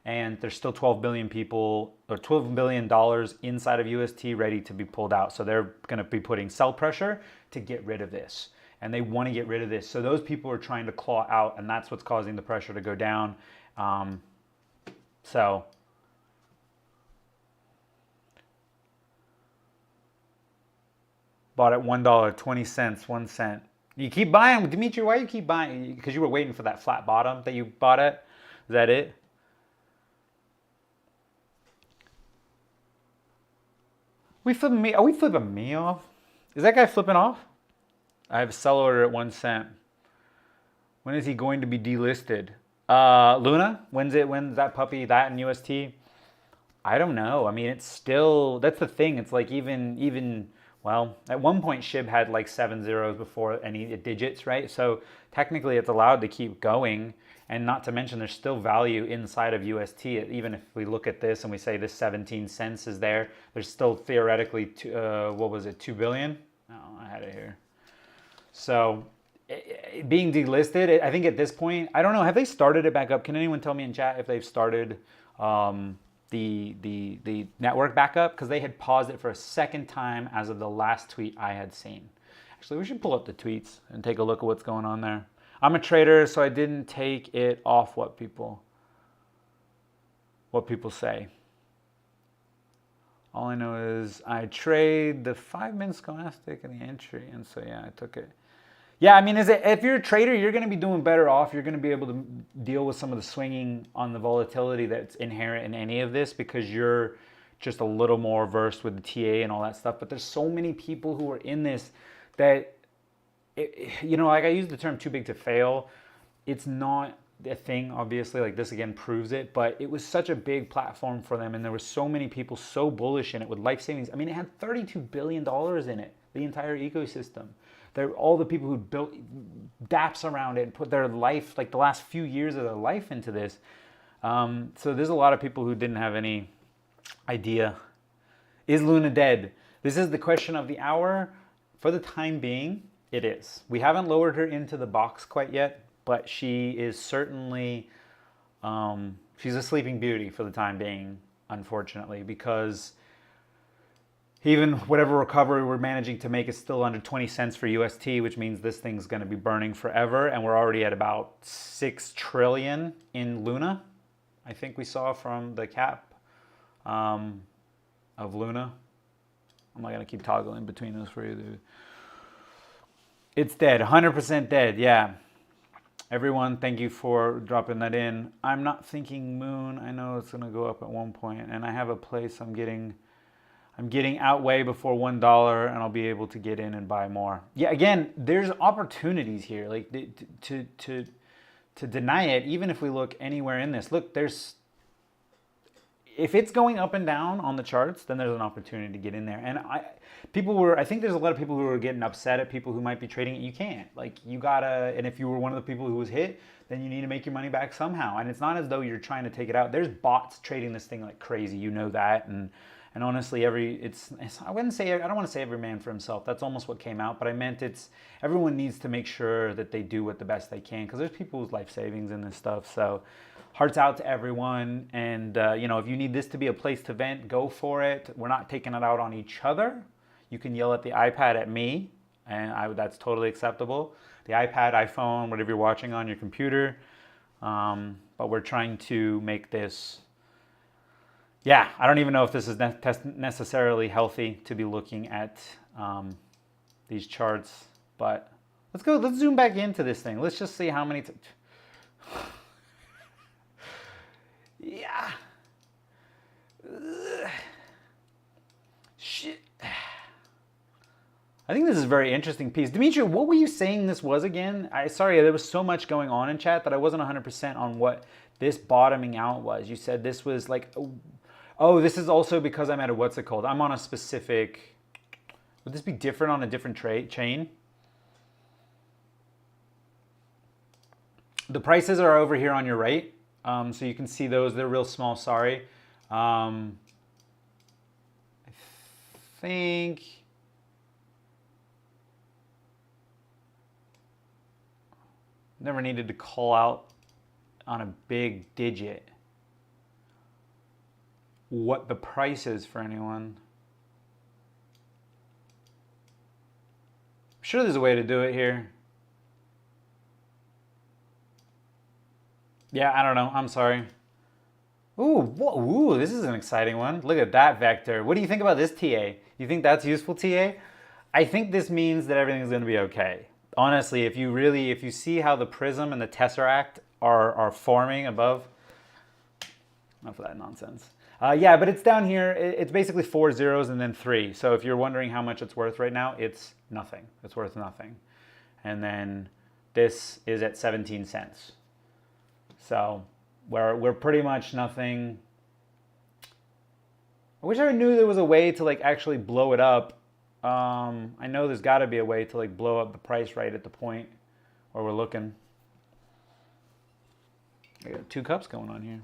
And there's still 12 billion people or $12 billion inside of UST ready to be pulled out. So they're going to be putting sell pressure to get rid of this. And they want to get rid of this. So those people are trying to claw out, and that's what's causing the pressure to go down. So bought at $1, 20 cents, 1 cent. You keep buying, Dimitri, why you keep buying? Because you were waiting for that flat bottom that you bought at? Is that it? Are we flipping me off? Is that guy flipping off? I have a sell order at 1 cent. When is he going to be delisted? Luna? When's that puppy, that in UST? I don't know. I mean, it's still, that's the thing. It's like even, well, at one point SHIB had like 7 zeros before any digits, right? So technically it's allowed to keep going. And not to mention there's still value inside of UST. Even if we look at this and we say this 17 cents is there, there's still theoretically, what was it, 2 billion? No, I had it here. So being delisted, I think at this point, I don't know, have they started it back up? Can anyone tell me in chat if they've started the network back up? Because they had paused it for a second time as of the last tweet I had seen. Actually, we should pull up the tweets and take a look at what's going on there. I'm a trader, so I didn't take it off what people say. All I know is I trade the 5-minute scholastic and the entry, and so yeah, I took it. Yeah, I mean, if you're a trader, you're going to be doing better off. You're going to be able to deal with some of the swinging on the volatility that's inherent in any of this because you're just a little more versed with the TA and all that stuff. But there's so many people who are in this that, you know, like I use the term too big to fail. It's not a thing, obviously, like this again proves it, but it was such a big platform for them and there were so many people so bullish in it with life savings. I mean, it had $32 billion in it, the entire ecosystem. All the people who built dApps around it and put their life, like the last few years of their life into this. So there's a lot of people who didn't have any idea. Is Luna dead? This is the question of the hour. For the time being, it is. We haven't lowered her into the box quite yet, but she is certainly, she's a sleeping beauty for the time being, unfortunately, because even whatever recovery we're managing to make is still under 20 cents for UST, which means this thing's going to be burning forever. And we're already at about 6 trillion in Luna, I think we saw from the cap of Luna. I'm not going to keep toggling between those for you, dude. It's dead, 100% dead, yeah. Everyone, thank you for dropping that in. I'm not thinking Moon. I know it's going to go up at one point, and I have a place I'm getting out way before $1, and I'll be able to get in and buy more. Yeah, again, there's opportunities here. Like to deny it, even if we look anywhere in this. Look, if it's going up and down on the charts, then there's an opportunity to get in there. And I think there's a lot of people who are getting upset at people who might be trading it. You can't. Like, you gotta, and if you were one of the people who was hit, then you need to make your money back somehow. And it's not as though you're trying to take it out. There's bots trading this thing like crazy. You know that. And honestly, I don't want to say every man for himself. That's almost what came out. But I meant everyone needs to make sure that they do what the best they can, because there's people's life savings in this stuff. So hearts out to everyone. And, you know, if you need this to be a place to vent, go for it. We're not taking it out on each other. You can yell at the iPad at me, and that's totally acceptable. The iPad, iPhone, whatever you're watching on your computer. but we're trying to make this. Yeah, I don't even know if this is necessarily healthy to be looking at these charts, but let's zoom back into this thing. Let's just see how many. Yeah. Shit. I think this is a very interesting piece. Dimitri, what were you saying this was again? Sorry, there was so much going on in chat that I wasn't 100% on what this bottoming out was. You said this was like, oh, this is also because I'm at a, what's it called? I'm on a specific, would this be different on a different chain? The prices are over here on your right. So you can see those, they're real small, sorry. I think, never needed to call out on a big digit what the price is for anyone. I'm sure there's a way to do it here. Yeah, I don't know. I'm sorry. Ooh, this is an exciting one. Look at that vector. What do you think about this TA? You think that's useful, TA? I think this means that everything's going to be okay. Honestly, if you see how the prism and the tesseract are forming above, enough of that nonsense. Yeah, but it's down here. It's basically 4 zeros and then 3. So if you're wondering how much it's worth right now, it's nothing. It's worth nothing. And then this is at 17 cents. So we're pretty much nothing. I wish I knew there was a way to like actually blow it up. I know there's got to be a way to like blow up the price right at the point where we're looking. I got 2 cups going on here.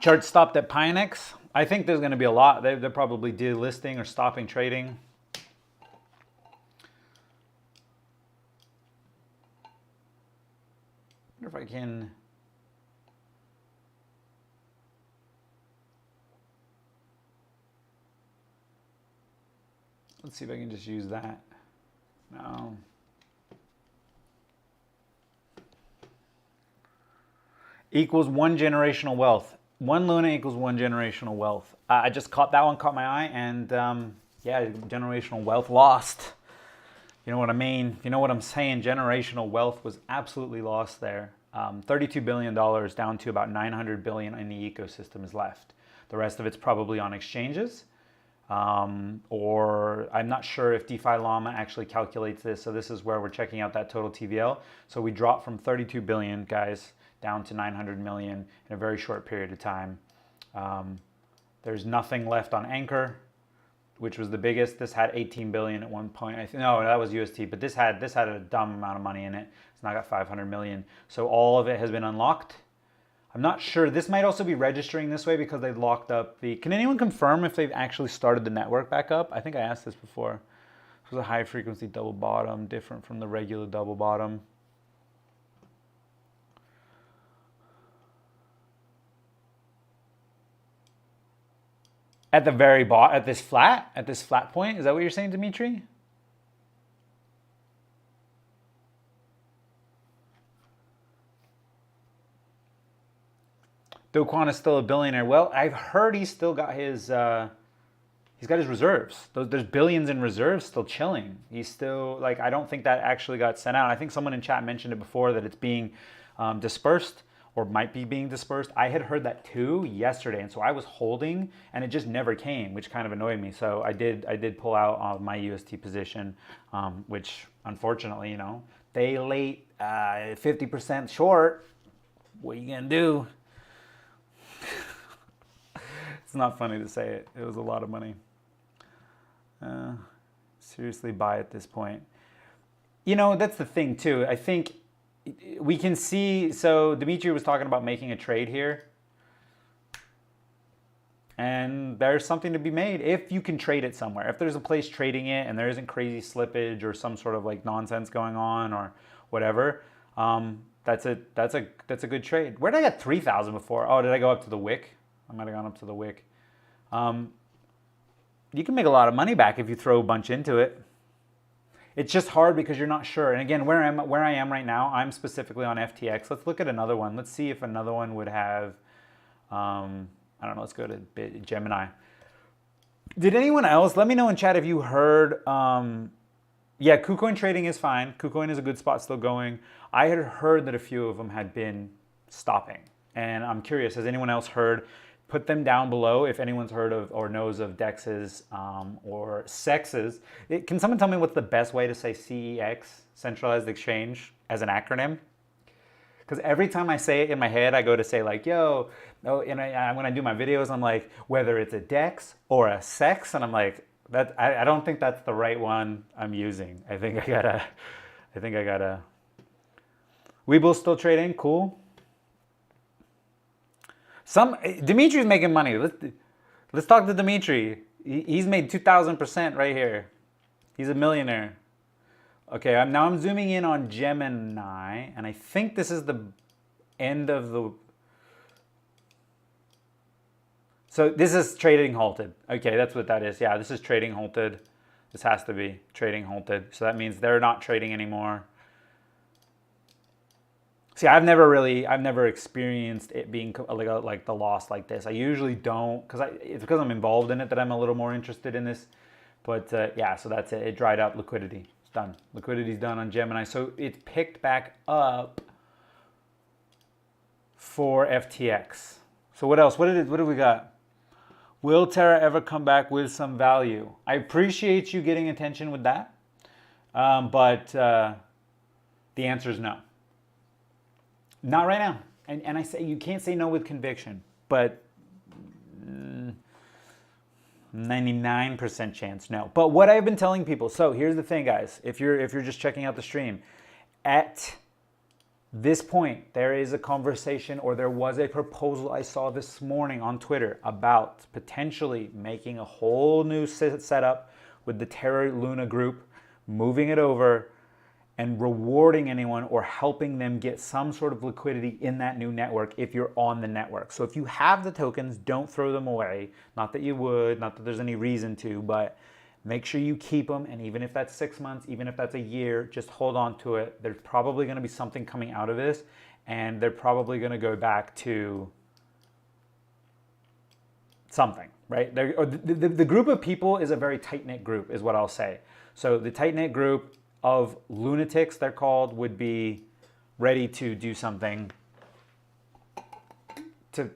Chart stopped at Pinex. I think there's going to be a lot. They're probably delisting or stopping trading. I wonder if I can. Let's see if I can just use that. No. Equals 1 generational wealth. 1 Luna equals 1 generational wealth. I just caught that one, caught my eye, and yeah, generational wealth lost. You know what I mean? You know what I'm saying? Generational wealth was absolutely lost there. $32 billion down to about $900 billion in the ecosystem is left. The rest of it's probably on exchanges. Or I'm not sure if DeFi Llama actually calculates this. So this is where we're checking out that total TVL. So we dropped from 32 billion, guys, down to 900 million in a very short period of time. There's nothing left on Anchor, which was the biggest. This had 18 billion at one point. No, that was UST, but this had a dumb amount of money in it. It's now got 500 million. So all of it has been unlocked. I'm not sure. This might also be registering this way because they locked up the... Can anyone confirm if they've actually started the network back up? I think I asked this before. This was a high frequency double bottom, different from the regular double bottom. At the very bottom, at this flat point, is that what you're saying, Dimitri? Do Kwon is still a billionaire. Well, I've heard he's still got his reserves. There's billions in reserves still chilling. He's still, like, I don't think that actually got sent out. I think someone in chat mentioned it before that it's being dispersed or might be being dispersed. I had heard that too yesterday, and so I was holding, and it just never came, which kind of annoyed me. So I did pull out of my UST position, which unfortunately, you know, day late, 50% short. What are you gonna do? It's not funny to say it. It was a lot of money. Seriously buy at this point. You know, that's the thing too. I think we can see, so Dimitri was talking about making a trade here. And there's something to be made if you can trade it somewhere. If there's a place trading it and there isn't crazy slippage or some sort of like nonsense going on or whatever, that's a good trade. Where did I get 3,000 before? Oh, did I go up to the wick? I might have gone up to the wick. You can make a lot of money back if you throw a bunch into it. It's just hard because you're not sure. And again, where I am right now, I'm specifically on FTX. Let's look at another one. Let's see if another one would have, I don't know, let's go to Gemini. Did anyone else, let me know in chat if you heard, yeah, KuCoin trading is fine. KuCoin is a good spot still going. I had heard that a few of them had been stopping. And I'm curious, has anyone else heard? Put them down below if anyone's heard of or knows of DEXs or SEXs. Can someone tell me what's the best way to say CEX, Centralized Exchange, as an acronym? Because every time I say it in my head, I go to say like, yo, oh, and when I do my videos, I'm like, whether it's a DEX or a SEX, and I'm like, I don't think that's the right one I'm using. I think I gotta. Weeble's still trading, cool. Dimitri's making money. Let's talk to Dimitri. He's made 2,000% right here. He's a millionaire. Okay, now I'm zooming in on Gemini, and I think this is the end of the. So this is trading halted. Okay, that's what that is. Yeah, this is trading halted. This has to be trading halted. So that means they're not trading anymore. See, I've never experienced it being like the loss like this. I usually don't, it's because I'm involved in it that I'm a little more interested in this. But yeah, so that's it. It dried up liquidity. It's done. Liquidity's done on Gemini. So it's picked back up for FTX. So what else? What do we got? Will Terra ever come back with some value? I appreciate you getting attention with that, but the answer is no. Not right now. And I say you can't say no with conviction, but 99% chance no. But what I've been telling people, so here's the thing, guys. If you're just checking out the stream, at this point, there is a conversation, or there was a proposal I saw this morning on Twitter about potentially making a whole new setup with the Terra Luna group, moving it over, and rewarding anyone or helping them get some sort of liquidity in that new network if you're on the network. So if you have the tokens, don't throw them away. Not that you would, not that there's any reason to, but make sure you keep them. And even if that's 6 months, even if that's a year, just hold on to it. There's probably going to be something coming out of this, and they're probably going to go back to something, right? The group of people is a very tight-knit group, is what I'll say. So the tight-knit group of lunatics, they're called, would be ready to do something to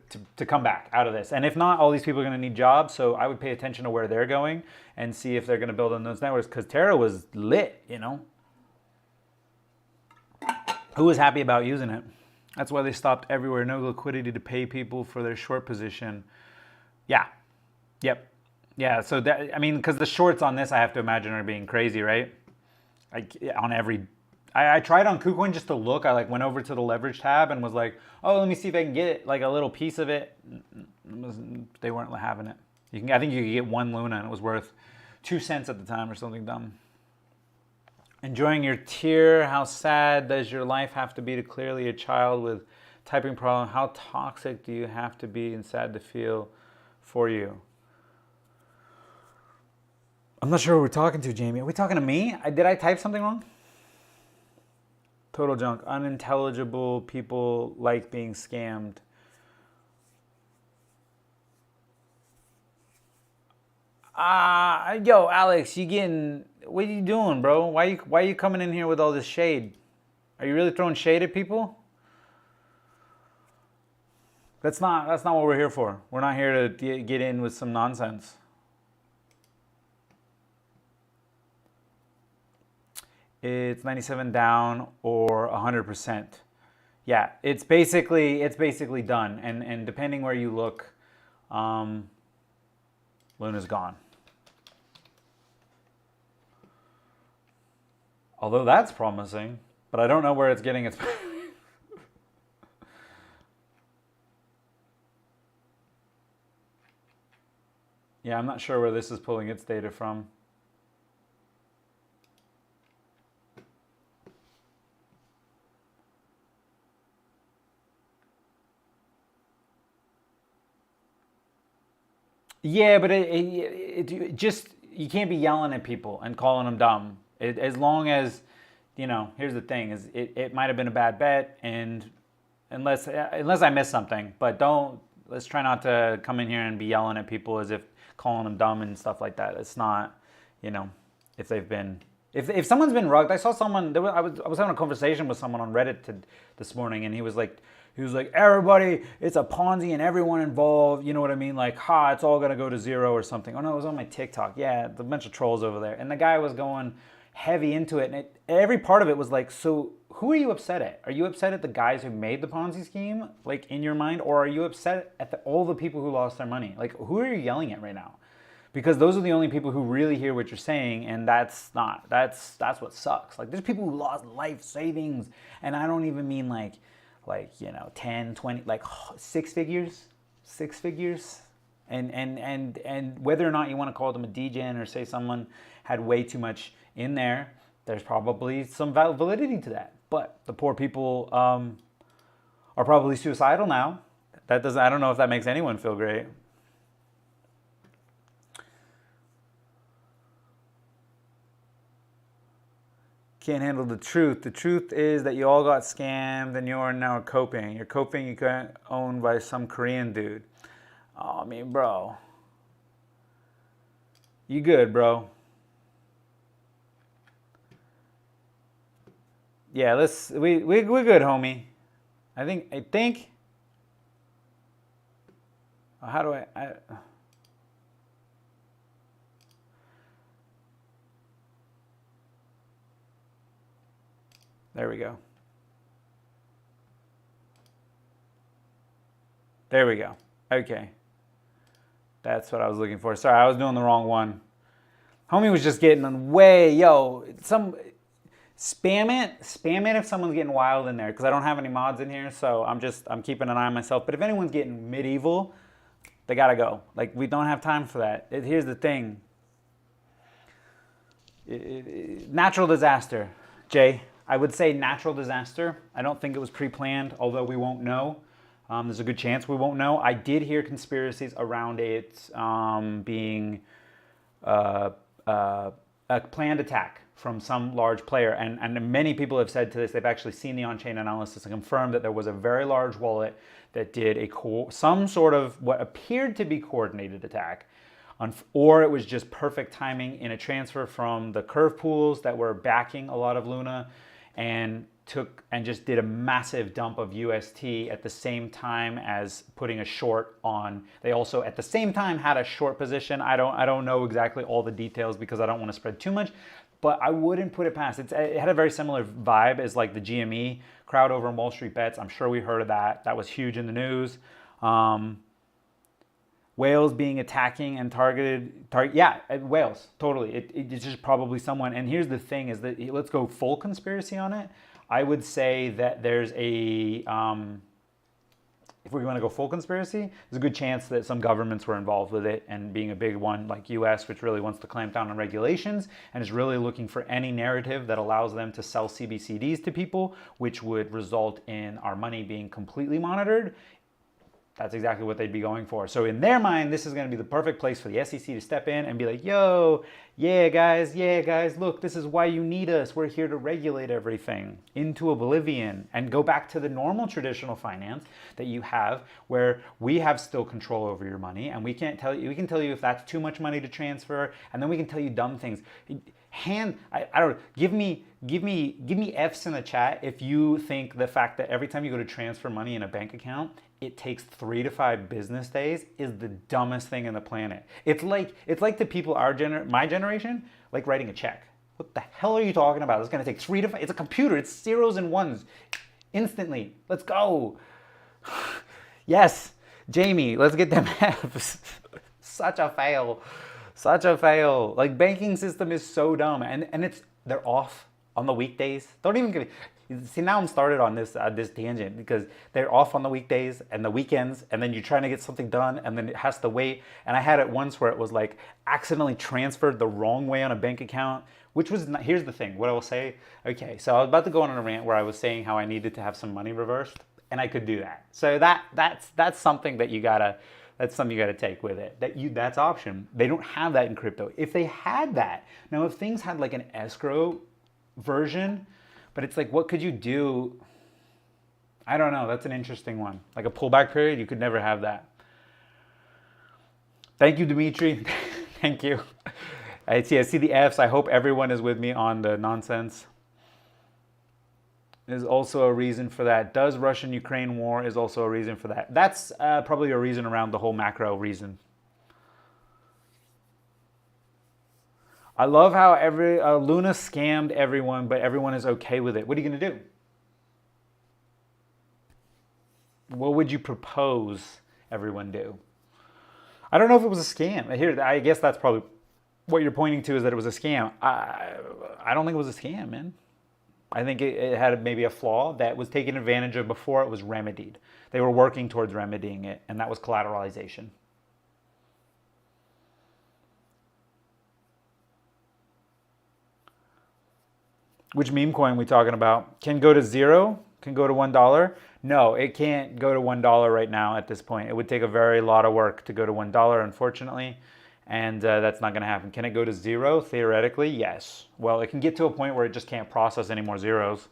come back out of this. And if not, all these people are going to need jobs, so I would pay attention to where they're going and see if they're going to build on those networks, because Terra was lit, you know? Who was happy about using it? That's why they stopped everywhere. No liquidity to pay people for their short position. Yeah. Yep. Yeah, so that, I mean, because the shorts on this, I have to imagine, are being crazy, right? I tried on KuCoin just to look. I went over to the leverage tab and was like, oh, let me see if I can get like a little piece of it. They weren't having it. I think you could get 1 Luna, and it was worth 2 cents at the time or something dumb. Enjoying your tier. How sad does your life have to be to clearly a child with typing problem? How toxic do you have to be and sad to feel for you? I'm not sure who we're talking to, Jamie. Are we talking to me? Did I type something wrong? Total junk. Unintelligible. People like being scammed. Yo, Alex, what are you doing, bro? Why are you coming in here with all this shade? Are you really throwing shade at people? That's not what we're here for. We're not here to get in with some nonsense. It's 97 down or 100%. Yeah, it's basically done. And depending where you look, Luna's gone. Although that's promising, but I don't know where it's getting its. Yeah, I'm not sure where this is pulling its data from. Yeah, but it just, you can't be yelling at people and calling them dumb. As long as, here's the thing: is it might have been a bad bet, and unless I miss something, but let's try not to come in here and be yelling at people as if calling them dumb and stuff like that. It's not, if they've been. If someone's been rugged, I saw someone. I was having a conversation with someone on Reddit this morning, and he was like, everybody, it's a Ponzi and everyone involved. You know what I mean? Like, it's all gonna go to zero or something. Oh no, it was on my TikTok. Yeah, a bunch of trolls over there, and the guy was going heavy into it, and every part of it was like, so who are you upset at? Are you upset at the guys who made the Ponzi scheme, like in your mind, or are you upset at all the people who lost their money? Like, who are you yelling at right now? Because those are the only people who really hear what you're saying, and that's what sucks. Like, there's people who lost life savings, and I don't even mean like 10, 20, like six figures, and whether or not you want to call them a degen or say someone had way too much in there, there's probably some validity to that. But the poor people are probably suicidal now. I don't know if that makes anyone feel great. Can't handle the truth. The truth is that you all got scammed and you're now coping. You're coping, you got owned by some Korean dude. Oh, I mean, bro. You good, bro. Yeah, we're good, homie. I think. How do I there we go. There we go. Okay. That's what I was looking for. Sorry, I was doing the wrong one. Homie was just getting way, spam it if someone's getting wild in there, because I don't have any mods in here, so I'm keeping an eye on myself. But if anyone's getting medieval, they gotta go. Like, we don't have time for that. Here's the thing. Natural disaster, Jay. I would say natural disaster. I don't think it was pre-planned, although we won't know. There's a good chance we won't know. I did hear conspiracies around it being a planned attack from some large player. And many people have said to this, they've actually seen the on-chain analysis and confirmed that there was a very large wallet that did some sort of what appeared to be coordinated attack. Or it was just perfect timing in a transfer from the curve pools that were backing a lot of Luna, and just did a massive dump of UST at the same time as putting a short on. They also at the same time had a short position. I don't know exactly all the details because I don't want to spread too much, but I wouldn't put it past. It had a very similar vibe as like the GME crowd over on Wall Street Bets. I'm sure we heard of that. That was huge in the news. Whales being attacking and targeted. Yeah, whales, totally. It's just probably someone. And here's the thing is that, let's go full conspiracy on it. I would say that there's if we want to go full conspiracy, there's a good chance that some governments were involved with it, and being a big one like US, which really wants to clamp down on regulations and is really looking for any narrative that allows them to sell CBCDs to people, which would result in our money being completely monitored. That's exactly what they'd be going for. So in their mind, this is going to be the perfect place for the SEC to step in and be like, yeah guys, look, this is why you need us. We're here to regulate everything into oblivion and go back to the normal traditional finance that you have, where we have still control over your money, and we can tell you if that's too much money to transfer, and then we can tell you dumb things. I don't know, give me F's in the chat if you think the fact that every time you go to transfer money in a bank account, it takes 3 to 5 business days is the dumbest thing on the planet. It's like the people my generation, like writing a check. What the hell are you talking about? It's gonna take 3 to 5. It's a computer. It's zeros and ones, instantly. Let's go. Yes, Jamie. Let's get them F's. Such a fail. Like, banking system is so dumb, and they're off on the weekdays. Don't even give me. See, now I'm started on this tangent because they're off on the weekdays and the weekends, and then you're trying to get something done, and then it has to wait. And I had it once where it was like accidentally transferred the wrong way on a bank account, which was not, here's the thing. What I will say. Okay, so I was about to go on a rant where I was saying how I needed to have some money reversed, and I could do that. So that's something that you gotta That's something you got to take with it. That's option. They don't have that in crypto. If they had that, now if things had like an escrow version, but it's like, what could you do? I don't know. That's an interesting one. Like a pullback period, you could never have that. Thank you, Dimitri. Thank you. I see the Fs. I hope everyone is with me on the nonsense. Is also a reason for that. Does Russian-Ukraine war is also a reason for that. That's probably a reason around the whole macro reason. I love how Luna scammed everyone, but everyone is okay with it. What are you going to do? What would you propose everyone do? I don't know if it was a scam. Here, I guess that's probably what you're pointing to, is that it was a scam. I don't think it was a scam, man. I think it had maybe a flaw that was taken advantage of before it was remedied. They were working towards remedying it, and that was collateralization. Which meme coin we talking about? Can go to zero? Can go to $1? No, it can't go to $1 right now at this point. It would take a very lot of work to go to $1, unfortunately. And that's not going to happen. Can it go to zero? Theoretically, yes. Well, it can get to a point where it just can't process any more zeros.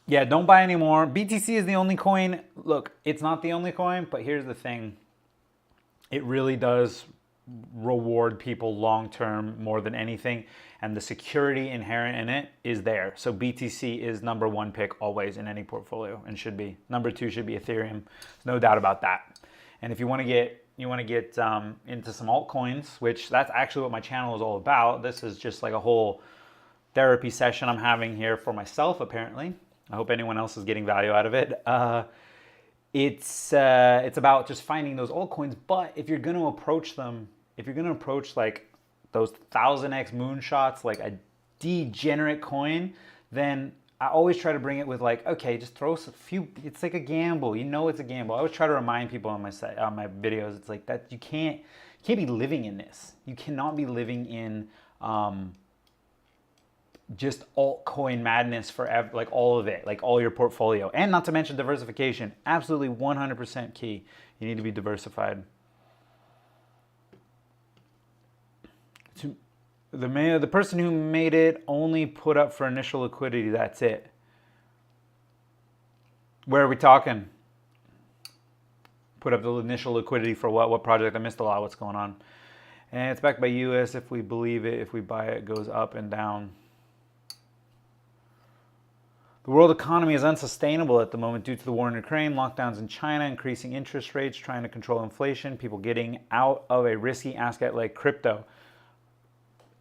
Yeah, don't buy any more. BTC is the only coin. Look, it's not the only coin, but here's the thing. It really does reward people long-term more than anything, and the security inherent in it is there. So BTC is number one pick always in any portfolio, and should be. Number two should be Ethereum. No doubt about that. And if you want to get into some altcoins, which that's actually what my channel is all about. This is just like a whole therapy session I'm having here for myself, apparently. I hope anyone else is getting value out of it. It's about just finding those altcoins, but if you're going to approach them, if you're going to approach like those 1000x moonshots, like a degenerate coin, then I always try to bring it with like, okay, just throw a few, it's like a gamble. You know it's a gamble. I always try to remind people on my videos, it's like that you can't be living in this. You cannot be living in just altcoin madness forever, like all of it, like all your portfolio. And not to mention diversification. Absolutely 100% key. You need to be diversified. The person who made it only put up for initial liquidity. That's it. Where are we talking? Put up the initial liquidity for what? What project? I missed a lot. What's going on? And it's backed by US. If we believe it, if we buy it, it goes up and down. The world economy is unsustainable at the moment due to the war in Ukraine, lockdowns in China, increasing interest rates, trying to control inflation, people getting out of a risky asset like crypto.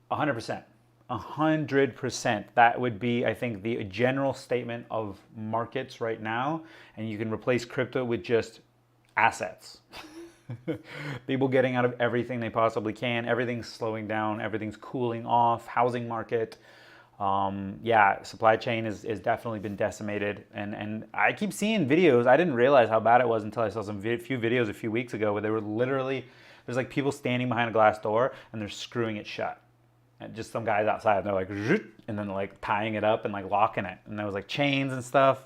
100%. 100%. That would be, I think, the general statement of markets right now. And you can replace crypto with just assets. People getting out of everything they possibly can. Everything's slowing down. Everything's cooling off. Housing market. Yeah, supply chain is definitely been decimated. And I keep seeing videos. I didn't realize how bad it was until I saw few videos a few weeks ago where they were literally, there's like people standing behind a glass door and they're screwing it shut. And just some guys outside, and they're like, and then like tying it up and like locking it. And there was like chains and stuff.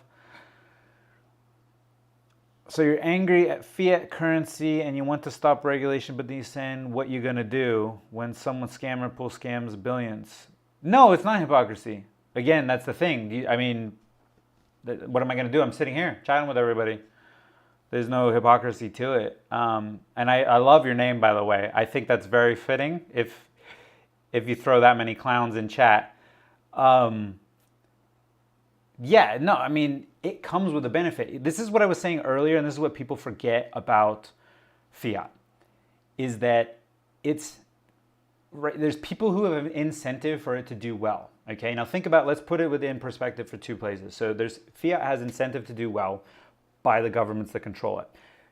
So you're angry at fiat currency and you want to stop regulation, but then you saying what you're going to do when someone scammer pulls scams billions. No, it's not hypocrisy. Again, that's the thing. I mean, what am I going to do? I'm sitting here chatting with everybody. There's no hypocrisy to it. And I love your name, by the way. I think that's very fitting if you throw that many clowns in chat. Yeah, no, I mean, it comes with a benefit. This is what I was saying earlier, and this is what people forget about fiat, is that it's, right, there's people who have an incentive for it to do well. Okay, now think about, let's put it within perspective for two places. So there's fiat has incentive to do well by the governments that control it.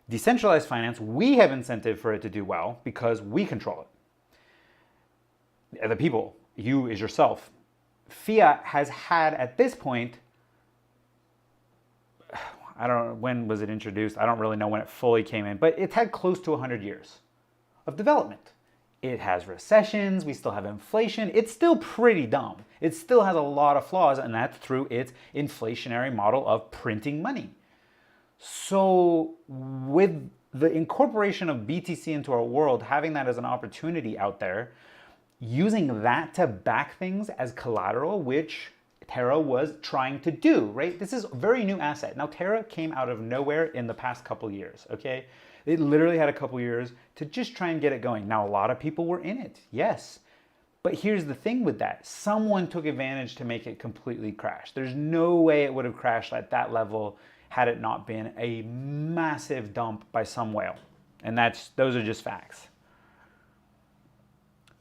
Decentralized finance, we have incentive for it to do well because we control it. The people, you is yourself. Fiat has had at this point, I don't know, when was it introduced? I don't really know when it fully came in, but it's had close to 100 years of development. It has recessions, we still have inflation. It's still pretty dumb. It still has a lot of flaws, and that's through its inflationary model of printing money. So with the incorporation of BTC into our world, having that as an opportunity out there, using that to back things as collateral, which Terra was trying to do, right? This is a very new asset. Now, Terra came out of nowhere in the past couple years, okay? It literally had a couple years to just try and get it going. Now, a lot of people were in it, yes. But here's the thing with that. Someone took advantage to make it completely crash. There's no way it would have crashed at that level had it not been a massive dump by some whale. And those are just facts.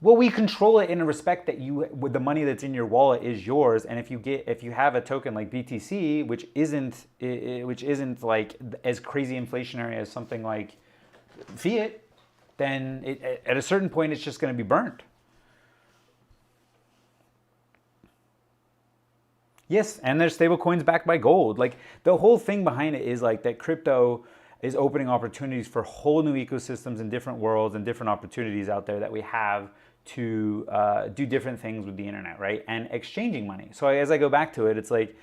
Well, we control it in a respect that with the money that's in your wallet is yours, and if you have a token like BTC, which isn't like as crazy inflationary as something like fiat, then at a certain point it's just going to be burnt. Yes, and there's stable coins backed by gold. Like the whole thing behind it is like that crypto is opening opportunities for whole new ecosystems in different worlds and different opportunities out there that we have to do different things with the internet, right? And exchanging money. So as I go back to it, it's like,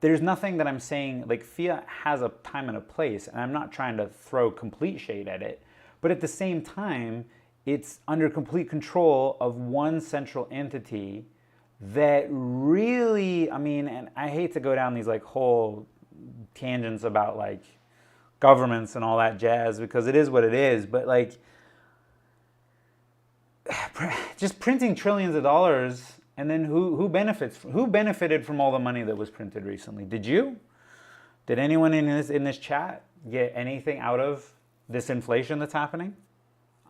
there's nothing that I'm saying, like fiat has a time and a place, and I'm not trying to throw complete shade at it, but at the same time, it's under complete control of one central entity that really, I mean, and I hate to go down these like whole tangents about like governments and all that jazz, because it is what it is, but like, just printing trillions of dollars, and then who benefited from all the money that was printed recently? Did you? Did anyone in this chat get anything out of this inflation that's happening?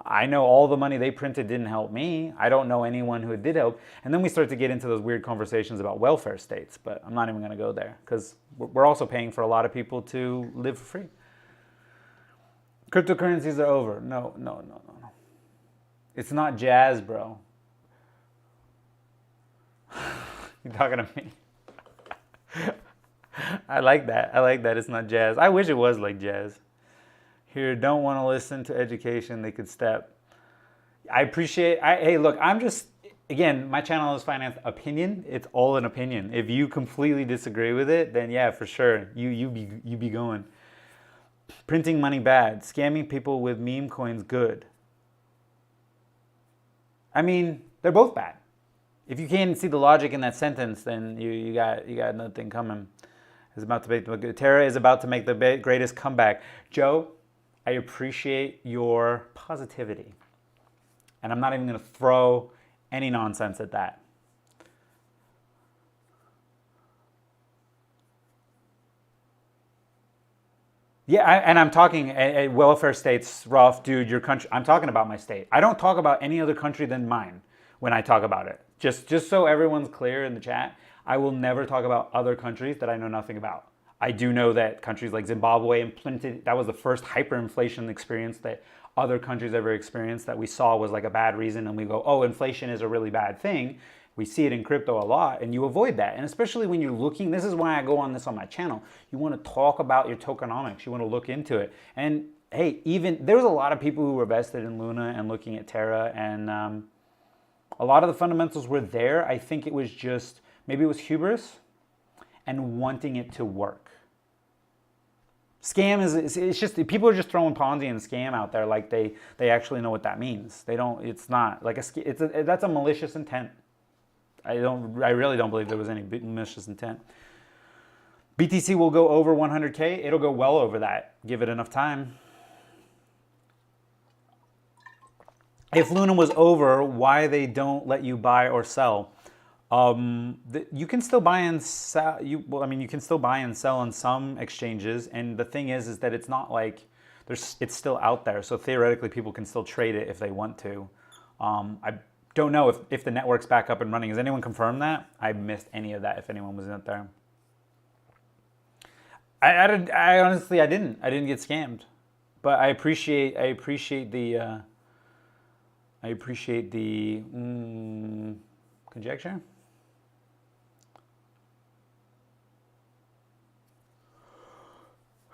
I know all the money they printed didn't help me. I don't know anyone who did help. And then we start to get into those weird conversations about welfare states, but I'm not even going to go there because we're also paying for a lot of people to live for free. Cryptocurrencies are over. No. It's not jazz, bro. You're talking to me. I like that. It's not jazz. I wish it was like jazz. Here, don't want to listen to education. They could step. I appreciate. Hey, look, I'm just, again, my channel is Finance Opinion. It's all an opinion. If you completely disagree with it, then yeah, for sure, you be going. Printing money bad. Scamming people with meme coins good. I mean, they're both bad. If you can't see the logic in that sentence, then you got nothing coming. Terra is about to make the greatest comeback. Joe, I appreciate your positivity. And I'm not even going to throw any nonsense at that. Yeah, and I'm talking welfare states, rough, dude, your country. I'm talking about my state. I don't talk about any other country than mine when I talk about it. Just so everyone's clear in the chat, I will never talk about other countries that I know nothing about. I do know that countries like Zimbabwe implemented, that was the first hyperinflation experience that other countries ever experienced that we saw was like a bad reason, and we go, oh, inflation is a really bad thing. We see it in crypto a lot, and you avoid that. And especially when you're looking, this is why I go on this on my channel. You want to talk about your tokenomics. You want to look into it. And hey, there was a lot of people who were vested in Luna and looking at Terra, and a lot of the fundamentals were there. I think it was just, maybe it was hubris and wanting it to work. Scam it's just, people are just throwing Ponzi and scam out there like they actually know what that means. They don't, it's not like that's a malicious intent. I really don't believe there was any malicious intent. BTC will go over 100K. It'll go well over that. Give it enough time. If Luna was over, why they don't let you buy or sell? You can still buy and sell. You can still buy and sell on some exchanges, and the thing is that it's not like it's still out there. So theoretically, people can still trade it if they want to. I don't know if the network's back up and running. Has anyone confirmed that? I missed any of that. If anyone was in there, I honestly didn't get scammed, but I appreciate the conjecture.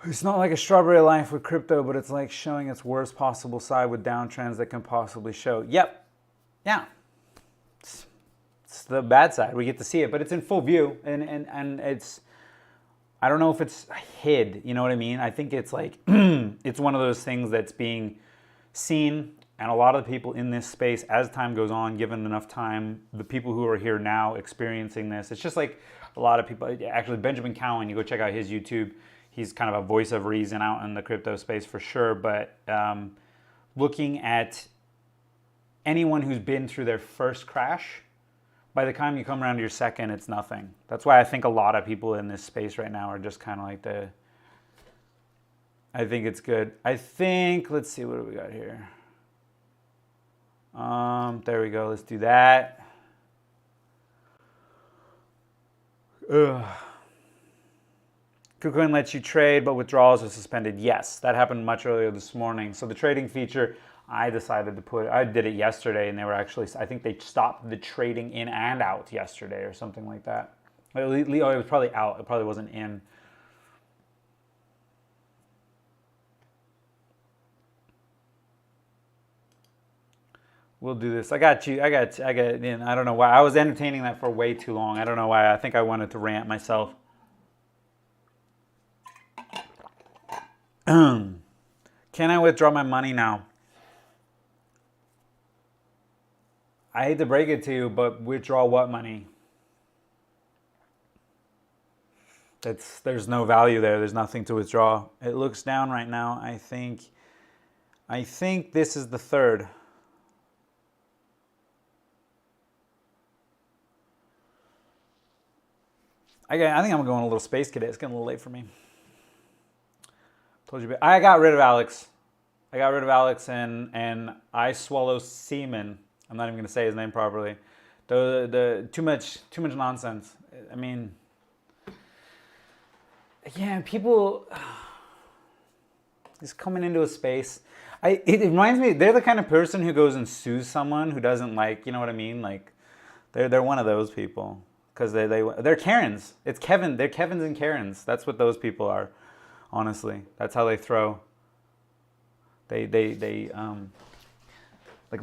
It's not like a strawberry life with crypto, but it's like showing its worst possible side with downtrends that can possibly show. Yep. yeah, it's the bad side. We get to see it, but it's in full view, and it's, I don't know if it's hid, you know what I mean? I think it's like, it's one of those things that's being seen, and a lot of the people in this space, as time goes on, given enough time, the people who are here now experiencing this, it's just like a lot of people, actually Benjamin Cowan, you go check out his YouTube, he's kind of a voice of reason out in the crypto space for sure, but looking at anyone who's been through their first crash, by the time you come around to your second, it's nothing. That's why I think a lot of people in this space right now are just kind of like I think it's good. I think, let's see, what do we got here? There we go, let's do that. Ugh. KuCoin lets you trade, but withdrawals are suspended. Yes, that happened much earlier this morning. So the trading feature, I decided to put, I did it yesterday, and they were actually, I think they stopped the trading in and out yesterday or something like that. Oh, it was probably out. It probably wasn't in. We'll do this. I got you. I don't know why. I was entertaining that for way too long. I don't know why. I think I wanted to rant myself. Can I withdraw my money now? I hate to break it to you, but withdraw what money? There's no value there. There's nothing to withdraw. It looks down right now. I think this is the third. I think I'm going a little space cadet. It's getting a little late for me. Told you. I got rid of Alex. And I swallow semen. I'm not even going to say his name properly. The too much nonsense. I mean, yeah, people is coming into a space. It reminds me, they're the kind of person who goes and sues someone who doesn't like, you know what I mean? Like, they're one of those people because they're Karens. It's Kevin. They're Kevins and Karens. That's what those people are. Honestly, that's how they throw. Like,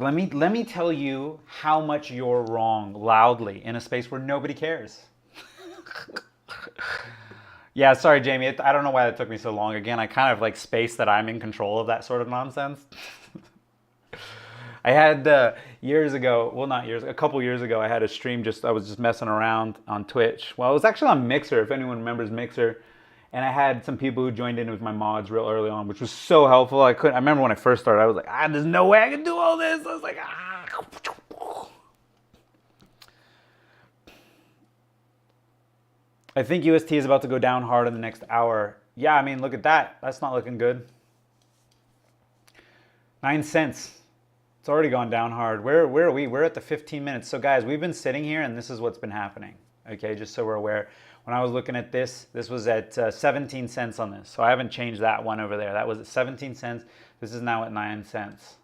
let me tell you how much you're wrong loudly in a space where nobody cares. Yeah, sorry, Jamie. I don't know why that took me so long. Again, I kind of like space that I'm in control of that sort of nonsense. I had years ago, well, not years, a couple years ago, I had a stream I was just messing around on Twitch. Well, it was actually on Mixer, if anyone remembers Mixer. And I had some people who joined in with my mods real early on, which was so helpful. I remember when I first started, I was like, there's no way I can do all this. I was like, I think UST is about to go down hard in the next hour. Yeah, I mean, look at that. That's not looking good. 9 cents. It's already gone down hard. Where are we? We're at the 15 minutes. So guys, we've been sitting here and this is what's been happening. Okay, just so we're aware. When I was looking at this was at 17 cents on this. So I haven't changed that one over there. That was at 17 cents. This is now at 9 cents.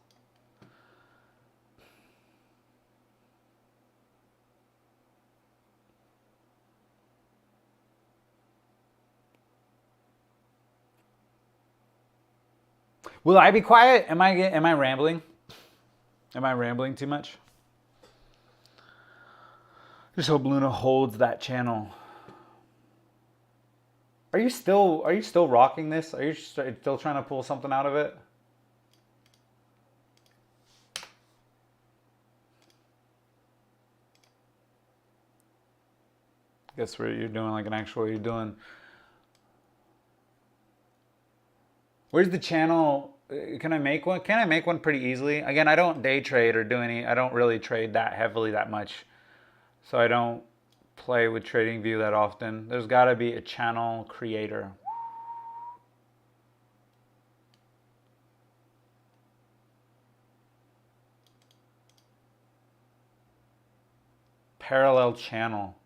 Will I be quiet? Am I rambling? Am I rambling too much? Just hope Luna holds that channel. Are you still rocking this? Are you still trying to pull something out of it? I guess you're doing like an actual, you're doing. Where's the channel? Can I make one? Can I make one pretty easily? Again, I don't day trade or do any, I don't really trade that heavily that much. So I don't play with TradingView that often. There's got to be a channel creator. Parallel channel.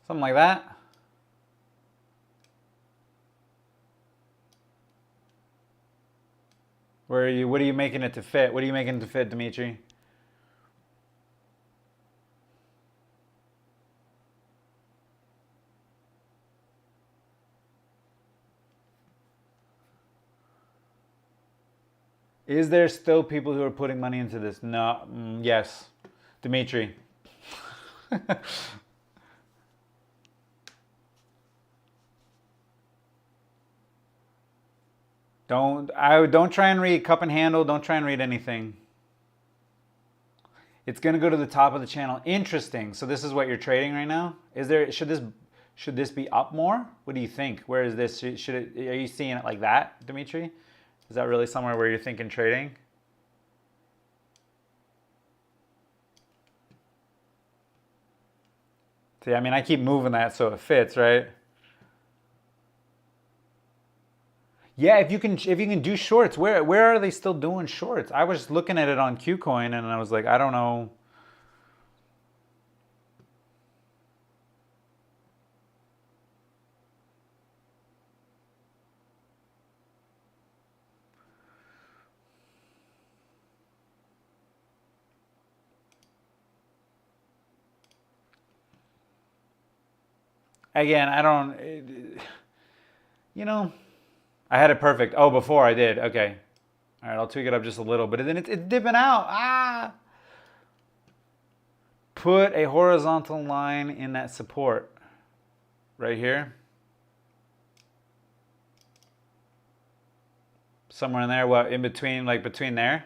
Something like that. Where are you? What are you making it to fit? What are you making it to fit, Dimitri? Is there still people who are putting money into this? No. Yes. Dimitri. Don't try and read cup and handle. Don't try and read anything. It's gonna go to the top of the channel. Interesting. So this is what you're trading right now. Should this be up more? What do you think? Where is this? Are you seeing it like that, Dimitri? Is that really somewhere where you're thinking trading? See, I mean, I keep moving that so it fits, right? Yeah, if you can do shorts, where are they still doing shorts? I was looking at it on Qcoin and I was like, I don't know. Again, I don't, you know, I had it perfect. Oh, before I did. Okay. All right, I'll tweak it up just a little, but then it's dipping out. Ah! Put a horizontal line in that support right here. Somewhere in there, what, in between, like between there,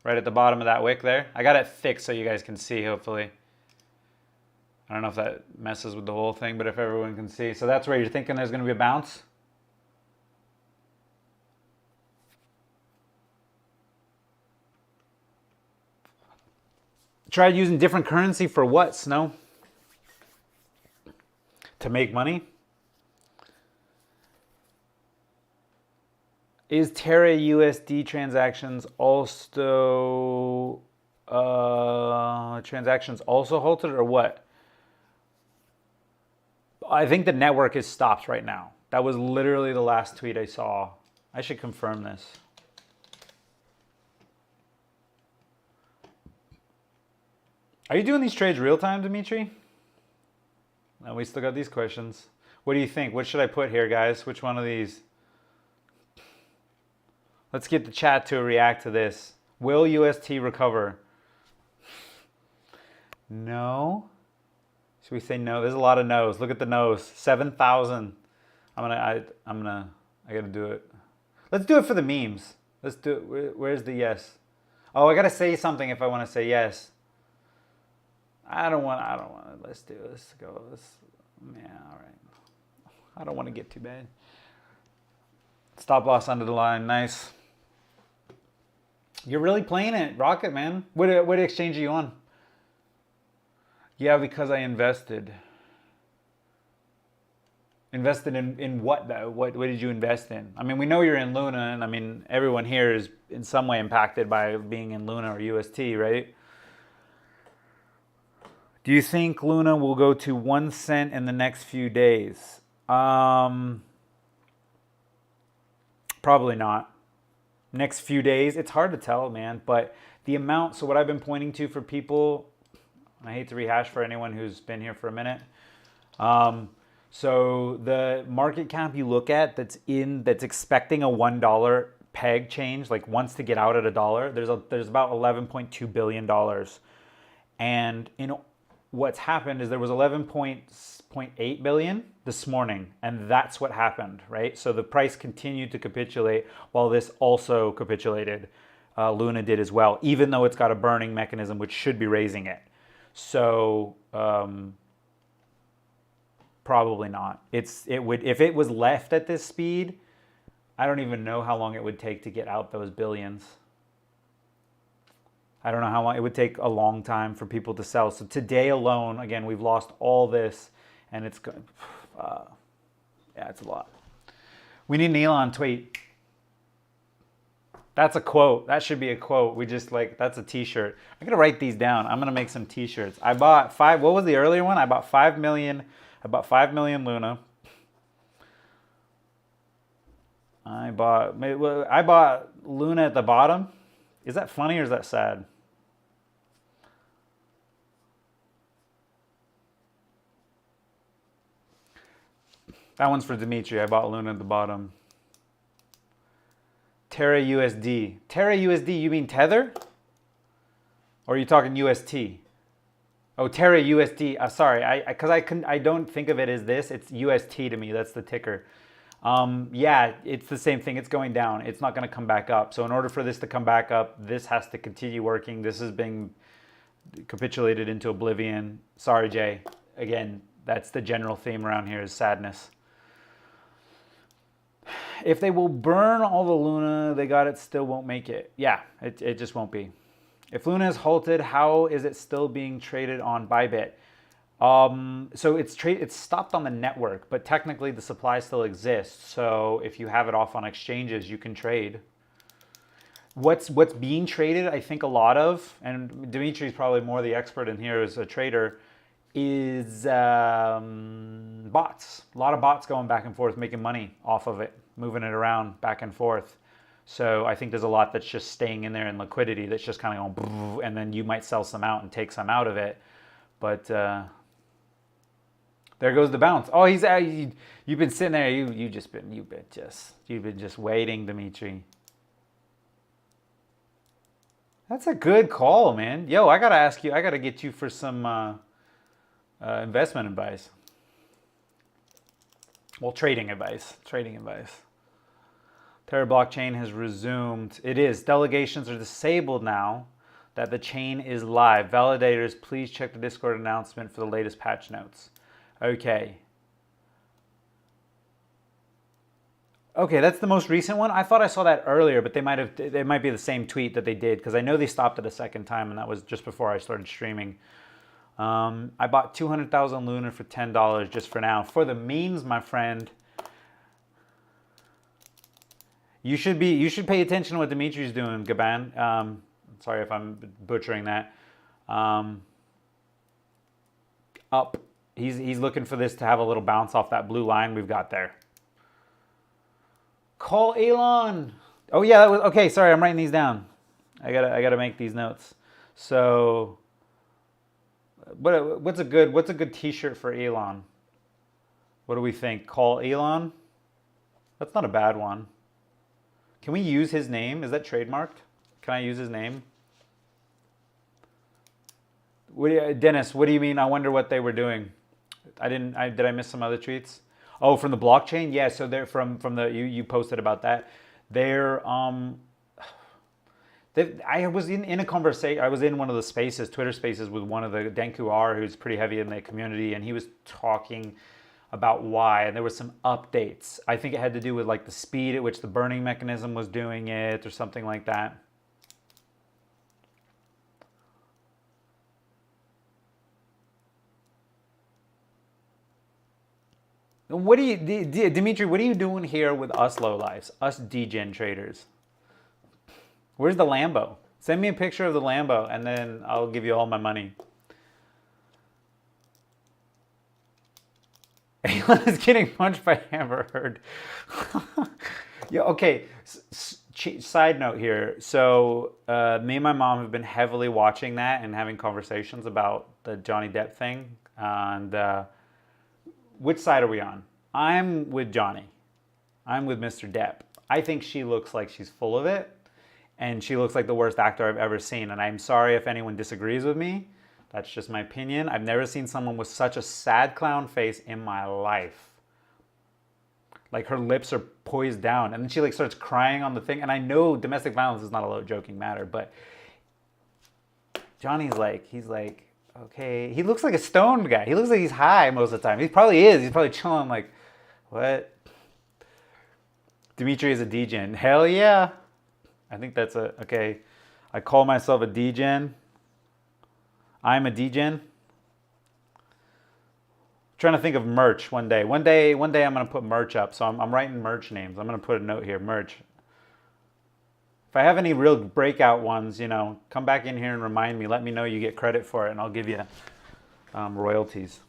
right at the bottom of that wick there. I got it thick so you guys can see, hopefully. I don't know if that messes with the whole thing, but if everyone can see. So that's where you're thinking there's going to be a bounce. Tried using different currency for what, Snow? To make money? Is Terra USD transactions also halted or what? I think the network is stopped right now. That was literally the last tweet I saw. I should confirm this. Are you doing these trades real time, Dimitri? No, we still got these questions. What do you think? What should I put here, guys? Which one of these? Let's get the chat to react to this. Will UST recover? No. Should we say no? There's a lot of no's. Look at the no's. 7,000. I gotta do it. Let's do it for the memes. Let's do it. Where's the yes? Oh, I gotta say something if I want to say yes. I don't want to. Let's do it. Let's go. Yeah, all right. I don't want to get too bad. Stop loss under the line. Nice. You're really playing it, Rocket, man. What exchange are you on? Yeah, because I invested. Invested in what though? What did you invest in? I mean, we know you're in Luna, and I mean, everyone here is in some way impacted by being in Luna or UST, right? Do you think Luna will go to 1 cent in the next few days? Probably not. Next few days, it's hard to tell, man. But the amount, so what I've been pointing to for people, and I hate to rehash for anyone who's been here for a minute. So the market cap you look at that's expecting a $1 peg change, like wants to get out at $1, there's about $11.2 billion. And what's happened is there was 11.8 billion this morning, and that's what happened, right? So the price continued to capitulate while this also capitulated. Luna did as well, even though it's got a burning mechanism which should be raising it. So probably not. If it was left at this speed, I don't even know how long it would take to get out those billions. I don't know how long. It would take a long time for people to sell. So today alone, again, we've lost all this, and it's good. Yeah, it's a lot. We need an Elon tweet. That's a quote. That should be a quote. That's a t-shirt. I'm going to write these down. I'm going to make some t-shirts. I bought what was the earlier one? I bought 5 million. I bought 5 million Luna. I bought Luna at the bottom. Is that funny or is that sad? That one's for Dimitri. I bought Luna at the bottom. Terra USD. Terra USD, you mean Tether? Or are you talking UST? Oh, Terra USD. Sorry, I don't think of it as this. It's UST to me. That's the ticker. Yeah, it's the same thing. It's going down. It's not going to come back up. So in order for this to come back up, this has to continue working. This is being capitulated into oblivion. Sorry, Jay. Again, that's the general theme around here is sadness. If they will burn all the Luna they got, it still won't make it. Yeah, it just won't be. If Luna is halted, how is it still being traded on Bybit? So it's stopped on the network, but technically the supply still exists. So if you have it off on exchanges, you can trade. What's being traded, I think a lot of, and Dimitri's probably more the expert in here as a trader, is bots. A lot of bots going back and forth, making money off of it, moving it around back and forth. So I think there's a lot that's just staying in there in liquidity that's just kind of going, and then you might sell some out and take some out of it. But there goes the bounce. Oh, you've been sitting there. You've been just waiting, Dimitri. That's a good call, man. Yo, I gotta ask you. I gotta get you for some investment advice. Well, trading advice. Terra blockchain has resumed. It is. Delegations are disabled now that the chain is live. Validators, please check the Discord announcement for the latest patch notes. Okay. Okay, that's the most recent one. I thought I saw that earlier, but they might be the same tweet that they did because I know they stopped it a second time, and that was just before I started streaming. I bought 200,000 Luna for $10 just for now. For the memes, my friend. You should pay attention to what Dimitri's doing, Gaban. Sorry if I'm butchering that. Up. He's looking for this to have a little bounce off that blue line we've got there. Call Elon. Oh yeah, that was okay. Sorry, I'm writing these down. I gotta make these notes. So, what's a good T-shirt for Elon? What do we think? Call Elon. That's not a bad one. Can we use his name? Is that trademarked? Can I use his name? Dennis, what do you mean? I wonder what they were doing. Did I miss some other tweets? Oh, from the blockchain? Yeah, so they're from the you posted about that. They're I was in a conversation. I was in one of the spaces, Twitter spaces, with one of the Denku R, who's pretty heavy in the community, and he was talking about why, and there were some updates. I think it had to do with like the speed at which the burning mechanism was doing it or something like that. What do you, Dimitri, what are you doing here with us lowlifes, us degen traders? Where's the Lambo? Send me a picture of the Lambo and then I'll give you all my money. Elon is getting punched by Amber Heard. Yeah, okay. Side note here. So me and my mom have been heavily watching that and having conversations about the Johnny Depp thing. And which side are we on? I'm with Johnny. I'm with Mr. Depp. I think she looks like she's full of it. And she looks like the worst actor I've ever seen. And I'm sorry if anyone disagrees with me. That's just my opinion. I've never seen someone with such a sad clown face in my life. Like her lips are poised down and then she like starts crying on the thing. And I know domestic violence is not a low joking matter, but Johnny's like, he's like, okay. He looks like a stoned guy. He looks like he's high most of the time. He probably is. He's probably chilling like, what? Dimitri is a degen. Hell yeah. I think that's okay. I call myself a degen. I'm a degen. Trying to think of merch one day. One day I'm going to put merch up. So I'm writing merch names. I'm going to put a note here, merch. If I have any real breakout ones, you know, come back in here and remind me. Let me know you get credit for it and I'll give you royalties.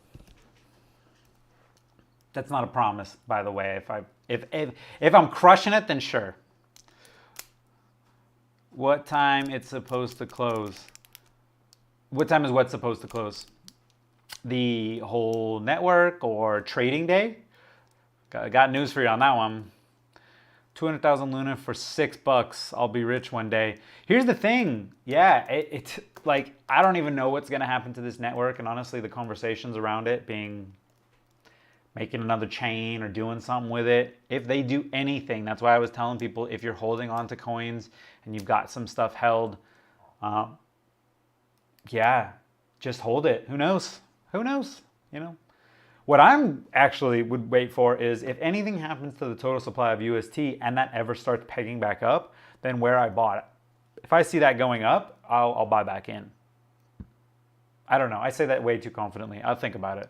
That's not a promise, by the way. If I'm crushing it, then sure. What time it's supposed to close? What time is what supposed to close? The whole network or trading day? Got news for you on that one. 200,000 Luna for $6. I'll be rich one day. Here's the thing. Yeah, it's like, I don't even know what's going to happen to this network. And honestly, the conversations around it being making another chain or doing something with it. If they do anything, that's why I was telling people, if you're holding on to coins and you've got some stuff held, yeah, just hold it. Who knows? Who knows? You know? What I'm actually would wait for is if anything happens to the total supply of UST and that ever starts pegging back up, then where I bought it. If I see that going up, I'll buy back in. I don't know. I say that way too confidently. I'll think about it.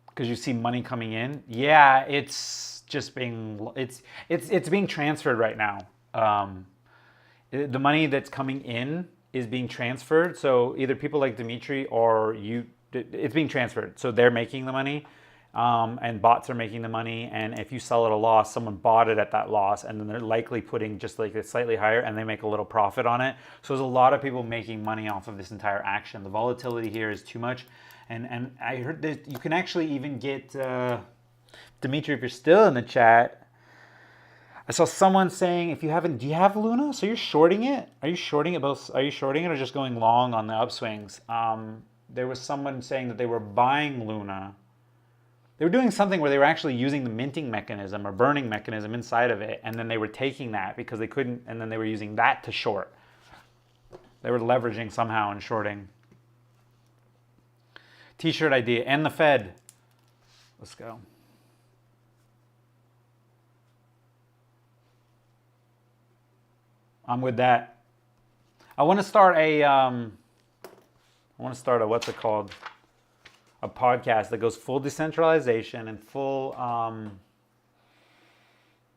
Because you see money coming in. Yeah, it's just being it's being transferred right now. The money that's coming in is being transferred. So either people like Dimitri or you, it's being transferred. So they're making the money, and bots are making the money. And if you sell at a loss, someone bought it at that loss, and then they're likely putting just like it's slightly higher, and they make a little profit on it. So there's a lot of people making money off of this entire action. The volatility here is too much. And I heard that you can actually even get, Dimitri, if you're still in the chat, I saw someone saying, if you haven't, do you have Luna? So you're shorting it? Are you shorting it both? Are you shorting it or just going long on the upswings? There was someone saying that they were buying Luna. They were doing something where they were actually using the minting mechanism or burning mechanism inside of it. And then they were taking that because they couldn't, and then they were using that to short. They were leveraging somehow and shorting. T-shirt idea and the Fed. Let's go. I'm with that. I want to start a what's it called? A podcast that goes full decentralization and full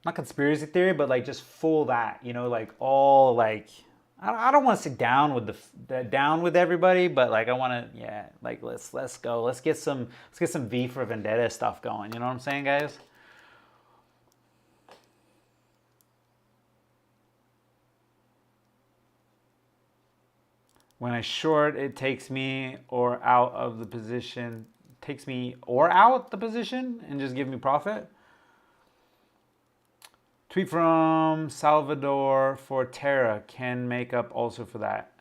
not conspiracy theory, but like just full that, you know, like all like I don't want to sit down with down with everybody, but like I want to, yeah, like let's go, let's get some V for Vendetta stuff going. You know what I'm saying, guys? When I short, it takes me or out of the position, and just give me profit. Tweet from Salvador for Terra can make up also for that.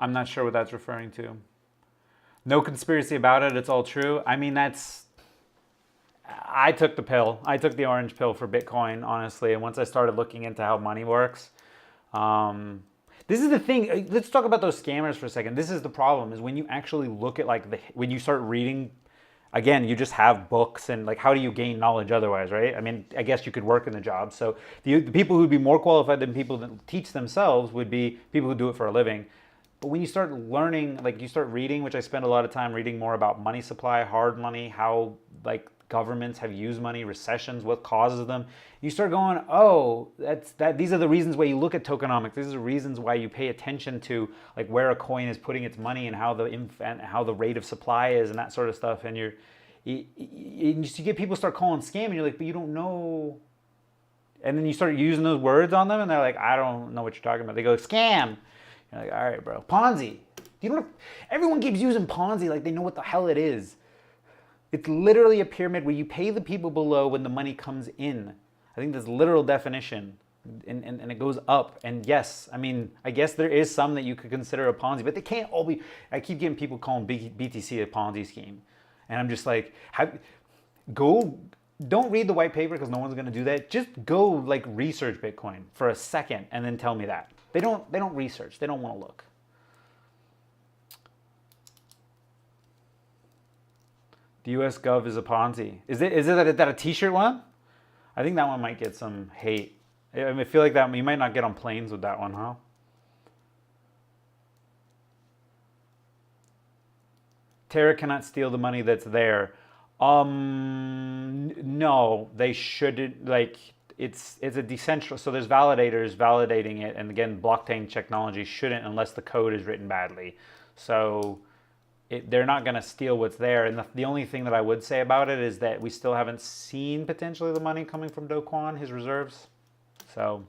I'm not sure what that's referring to. No conspiracy about it. It's all true. I mean, I took the pill. I took the orange pill for Bitcoin, honestly. And once I started looking into how money works, this is the thing. Let's talk about those scammers for a second. This is the problem, is when you actually look at like when you start reading. Again, you just have books and like, how do you gain knowledge otherwise, right? I mean, I guess you could work in the job. So the people who'd be more qualified than people that teach themselves would be people who do it for a living. But when you start learning, like you start reading, which I spend a lot of time reading more about money supply, hard money, how like governments have used money, recessions, what causes them. You start going, oh, these are the reasons why you look at tokenomics. These are the reasons why you pay attention to like where a coin is putting its money and how the rate of supply is and that sort of stuff. And you get people start calling scam, and you're like, but you don't know. And then you start using those words on them, and they're like, I don't know what you're talking about. They go, scam. You're like, all right, bro. Ponzi. Everyone keeps using Ponzi like they know what the hell it is. It's literally a pyramid where you pay the people below when the money comes in. I think that's literal definition. And it goes up. And yes, I mean, I guess there is some that you could consider a Ponzi, but they can't all be. I keep getting people calling BTC a Ponzi scheme. And I'm just like, don't read the white paper because no one's going to do that. Just go like research Bitcoin for a second and then tell me that. They don't research. They don't want to look. The US Gov is a Ponzi. Is that a t-shirt one? I think that one might get some hate. I mean, I feel like that you might not get on planes with that one, huh? Terra cannot steal the money that's there. No, they shouldn't. Like it's a decentralized. So there's validators validating it, and again, blockchain technology shouldn't unless the code is written badly. So they're not going to steal what's there. And the only thing that I would say about it is that we still haven't seen potentially the money coming from Do Kwon, his reserves. So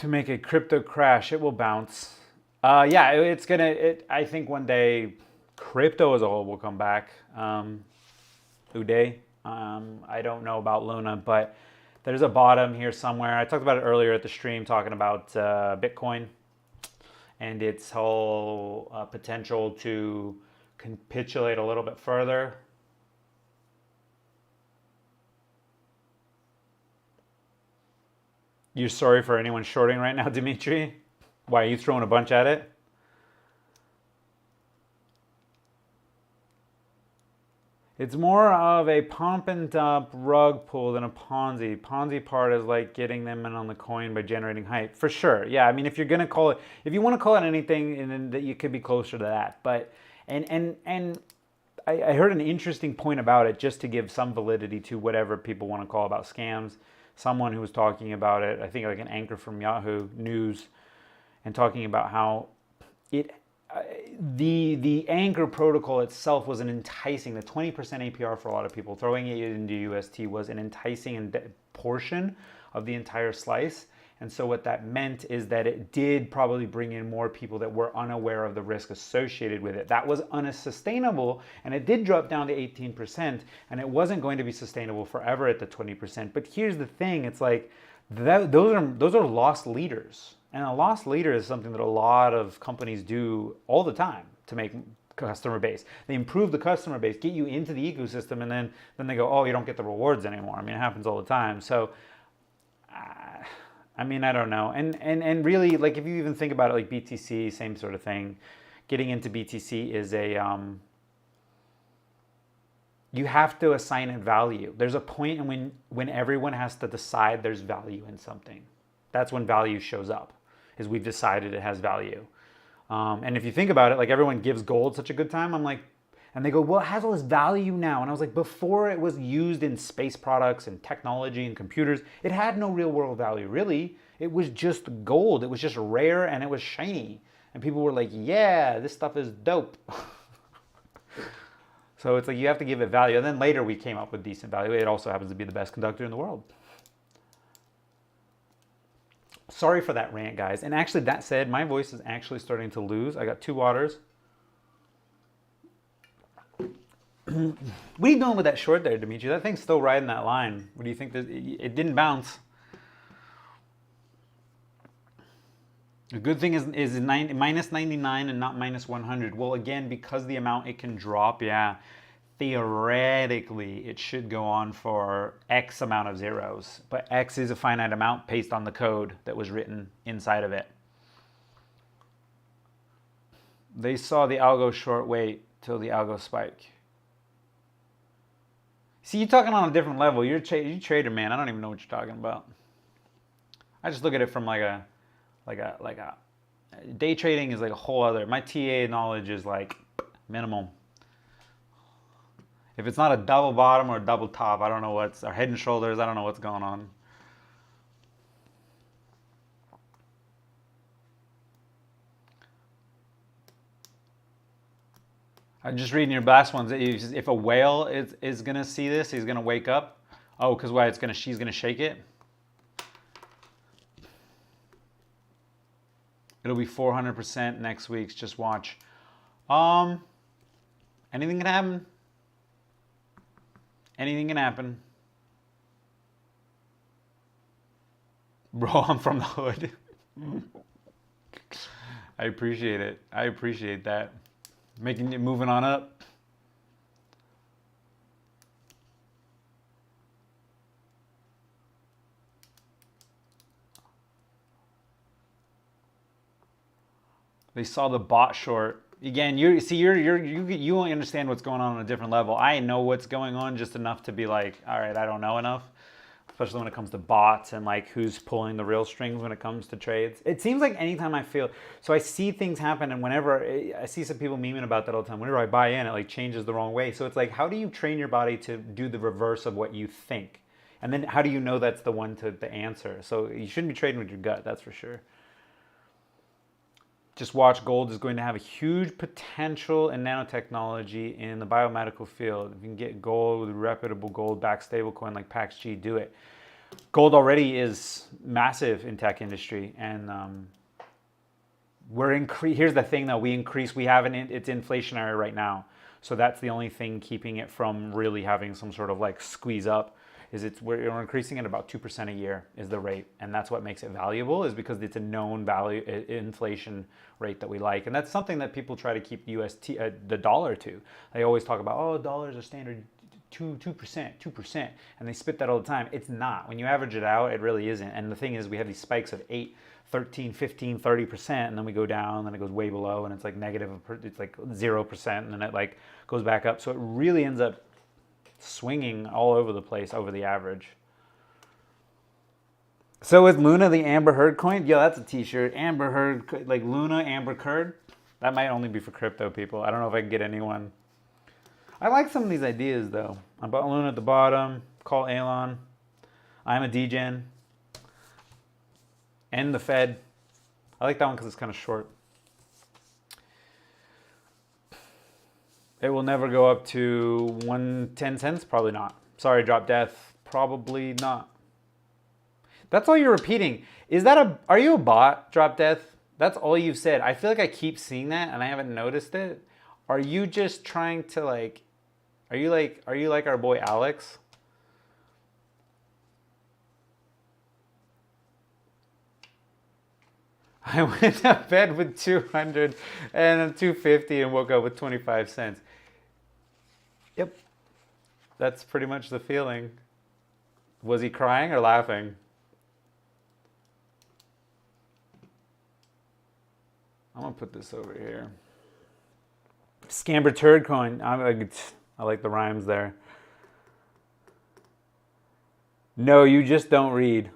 to make a crypto crash. It will bounce. Yeah, it's gonna. I think one day, crypto as a whole will come back. Uday. I don't know about Luna, but there's a bottom here somewhere. I talked about it earlier at the stream, talking about Bitcoin and its whole potential to capitulate a little bit further. You're sorry for anyone shorting right now, Dimitri? Why, are you throwing a bunch at it? It's more of a pump and dump rug pull than a Ponzi. Ponzi part is like getting them in on the coin by generating hype. For sure. Yeah, I mean, if you're going to call it, if you want to call it anything, and then you could be closer to that. But, and I heard an interesting point about it, just to give some validity to whatever people want to call about scams. Someone who was talking about it, I think like an anchor from Yahoo News, and talking about how the Anchor protocol itself was an enticing, the 20% APR for a lot of people, throwing it into UST was an enticing portion of the entire slice. And so what that meant is that it did probably bring in more people that were unaware of the risk associated with it. That was unsustainable, and it did drop down to 18%, and it wasn't going to be sustainable forever at the 20%. But here's the thing, it's like those are lost leaders. And a lost leader is something that a lot of companies do all the time to make customer base. They improve the customer base, get you into the ecosystem, and then they go, oh, you don't get the rewards anymore. I mean, it happens all the time. So, I mean, I don't know. And really, like, if you even think about it, like BTC, same sort of thing. Getting into BTC is you have to assign it value. There's a point when everyone has to decide there's value in something. That's when value shows up, is we've decided it has value. And if you think about it, like, everyone gives gold such a good time. I'm like, and they go, well, it has all this value now. And I was like, before it was used in space products and technology and computers, it had no real world value, really. It was just gold. It was just rare and it was shiny. And people were like, yeah, this stuff is dope. So it's like, you have to give it value. And then later we came up with decent value. It also happens to be the best conductor in the world. Sorry for that rant, guys. And actually, that said, my voice is actually starting to lose. I got 2 waters. What are you doing with that short there, Dimitri? That thing's still riding that line. What do you think? It didn't bounce. The good thing is minus 99 and not minus 100. Well, again, because the amount it can drop, yeah, theoretically, it should go on for X amount of zeros. But X is a finite amount based on the code that was written inside of it. They saw the algo short wait till the algo spike. See, you're talking on a different level. You're a trader, man. I don't even know what you're talking about. I just look at it from like a day trading is like a whole other. My TA knowledge is like minimum. If it's not a double bottom or a double top, I don't know what's, or head and shoulders, I don't know what's going on. I'm just reading your last ones. If a whale is going to see this, he's going to wake up. Oh, because why? She's going to shake it. It'll be 400% next week. Just watch. Anything can happen. Anything can happen. Bro, I'm from the hood. I appreciate it. I appreciate that. Making it, moving on up. They saw the bot short. Again, you won't understand what's going on a different level. I know what's going on just enough to be like, all right, I don't know enough. Especially when it comes to bots and like who's pulling the real strings when it comes to trades. It seems like anytime I feel, so I see things happen, and whenever I see some people memeing about that all the time, whenever I buy in, it like changes the wrong way. So it's like, how do you train your body to do the reverse of what you think? And then how do you know that's the one to the answer? So you shouldn't be trading with your gut, that's for sure. Just watch, gold is going to have a huge potential in nanotechnology in the biomedical field. If you can get gold with reputable gold-backed stablecoin like PaxG, do it. gold already is massive in tech industry, and here's the thing though, we have it's inflationary right now, so that's the only thing keeping it from really having some sort of like squeeze up, is we're increasing it about 2% a year is the rate, and that's what makes it valuable, is because it's a known value inflation rate that we like. And that's something that people try to keep the dollar to. They always talk about, oh, dollars are standard 2%, and they spit that all the time. It's not. When you average it out, it really isn't. And the thing is, we have these spikes of 8, 13, 15, 30%, and then we go down, and then it goes way below, and it's like negative, it's like 0%, and then it like goes back up. So it really ends up swinging all over the place over the average. So is Luna the Amber Heard coin? Yo, that's a t-shirt. Amber Heard, like Luna, Amber Heard. That might only be for crypto people. I don't know if I can get anyone. I like some of these ideas though. I bought Luna at the bottom. Call Elon. I'm a degen. End the Fed. I like that one because it's kind of short. It will never go up to 110 cents? Probably not. Sorry, Drop Death. Probably not. That's all you're repeating. Are you a bot, Drop Death? That's all you've said. I feel like I keep seeing that and I haven't noticed it. Are you just trying to like, are you like our boy Alex? I went to bed with 200 and 250 and woke up with 25 cents. Yep. That's pretty much the feeling. Was he crying or laughing? I'm going to put this over here. Scamber Turd coin. I like the rhymes there. No, you just don't read.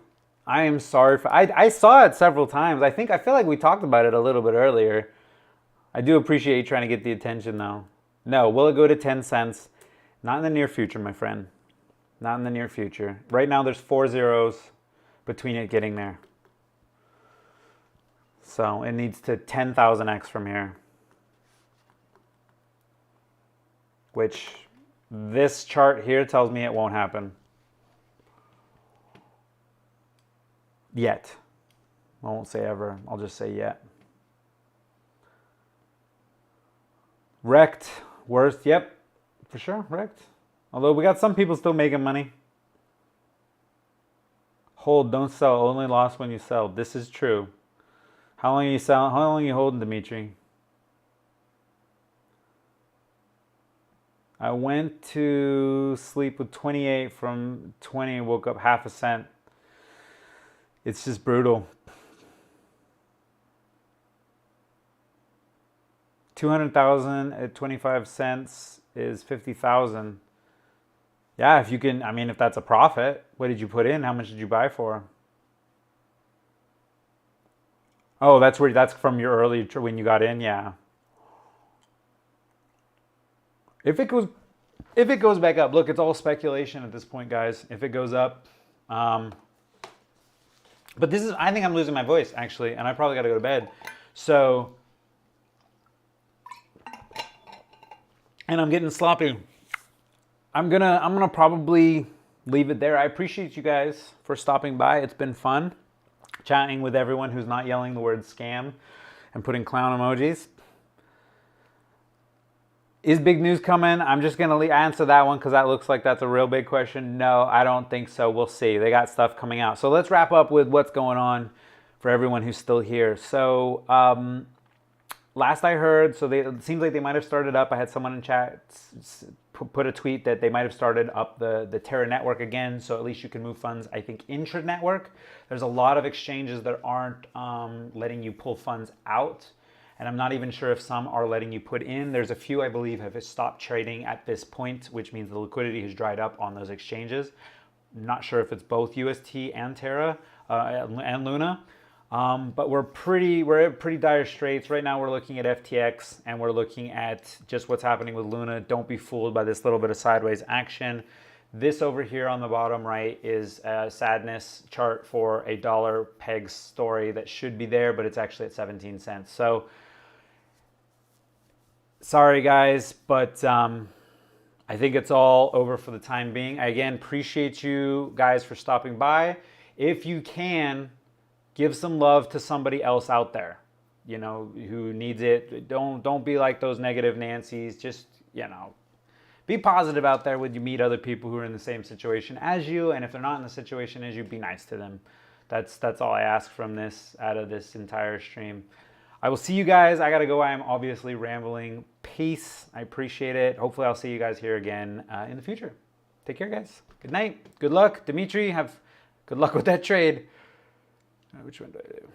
I am sorry for. I saw it several times. I feel like we talked about it a little bit earlier. I do appreciate you trying to get the attention though. No, will it go to 10 cents? Not in the near future, my friend. Not in the near future. Right now there's 4 zeros between it getting there. So it needs to 10,000x from here. Which this chart here tells me it won't happen. Yet. I won't say ever. I'll just say yet. Wrecked. Worst. Yep. For sure. Wrecked. Although we got some people still making money. Hold. Don't sell. Only loss when you sell. This is true. How long are you selling? How long are you holding, Dimitri? I went to sleep with 28 from 20 and woke up half a cent. It's just brutal. 200,000 at 25 cents is 50,000. Yeah, if you can, I mean, if that's a profit, what did you put in? How much did you buy for? Oh, that's from your early, when you got in, yeah. If it goes back up, look, it's all speculation at this point, guys. If it goes up, but I think I'm losing my voice actually, and I probably got to go to bed. So, and I'm getting sloppy. I'm gonna probably leave it there. I appreciate you guys for stopping by. It's been fun chatting with everyone who's not yelling the word scam and putting clown emojis. Is big news coming? I'm just going to answer that one because that looks like that's a real big question. No, I don't think so. We'll see. They got stuff coming out. So let's wrap up with what's going on for everyone who's still here. So last I heard, it seems like they might have started up. I had someone in chat put a tweet that they might have started up the Terra network again. So at least you can move funds, I think, intra-network. There's a lot of exchanges that aren't letting you pull funds out. And I'm not even sure if some are letting you put in. There's a few, I believe, have stopped trading at this point, which means the liquidity has dried up on those exchanges. I'm not sure if it's both UST and Terra and Luna. But we're at pretty dire straits. Right now we're looking at FTX and we're looking at just what's happening with Luna. Don't be fooled by this little bit of sideways action. This over here on the bottom right is a sadness chart for a dollar peg story that should be there, but it's actually at 17 cents. So sorry guys, but I think it's all over for the time being. I again appreciate you guys for stopping by. If you can, give some love to somebody else out there, you know, who needs it. Don't be like those negative Nancys. Just, you know, be positive out there when you meet other people who are in the same situation as you. And if they're not in the situation as you, be nice to them. That's all I ask from this, out of this entire stream. I will see you guys. I got to go. I am obviously rambling. Peace. I appreciate it. Hopefully I'll see you guys here again in the future. Take care, guys. Good night. Good luck. Dimitri, have good luck with that trade. Which one do I do?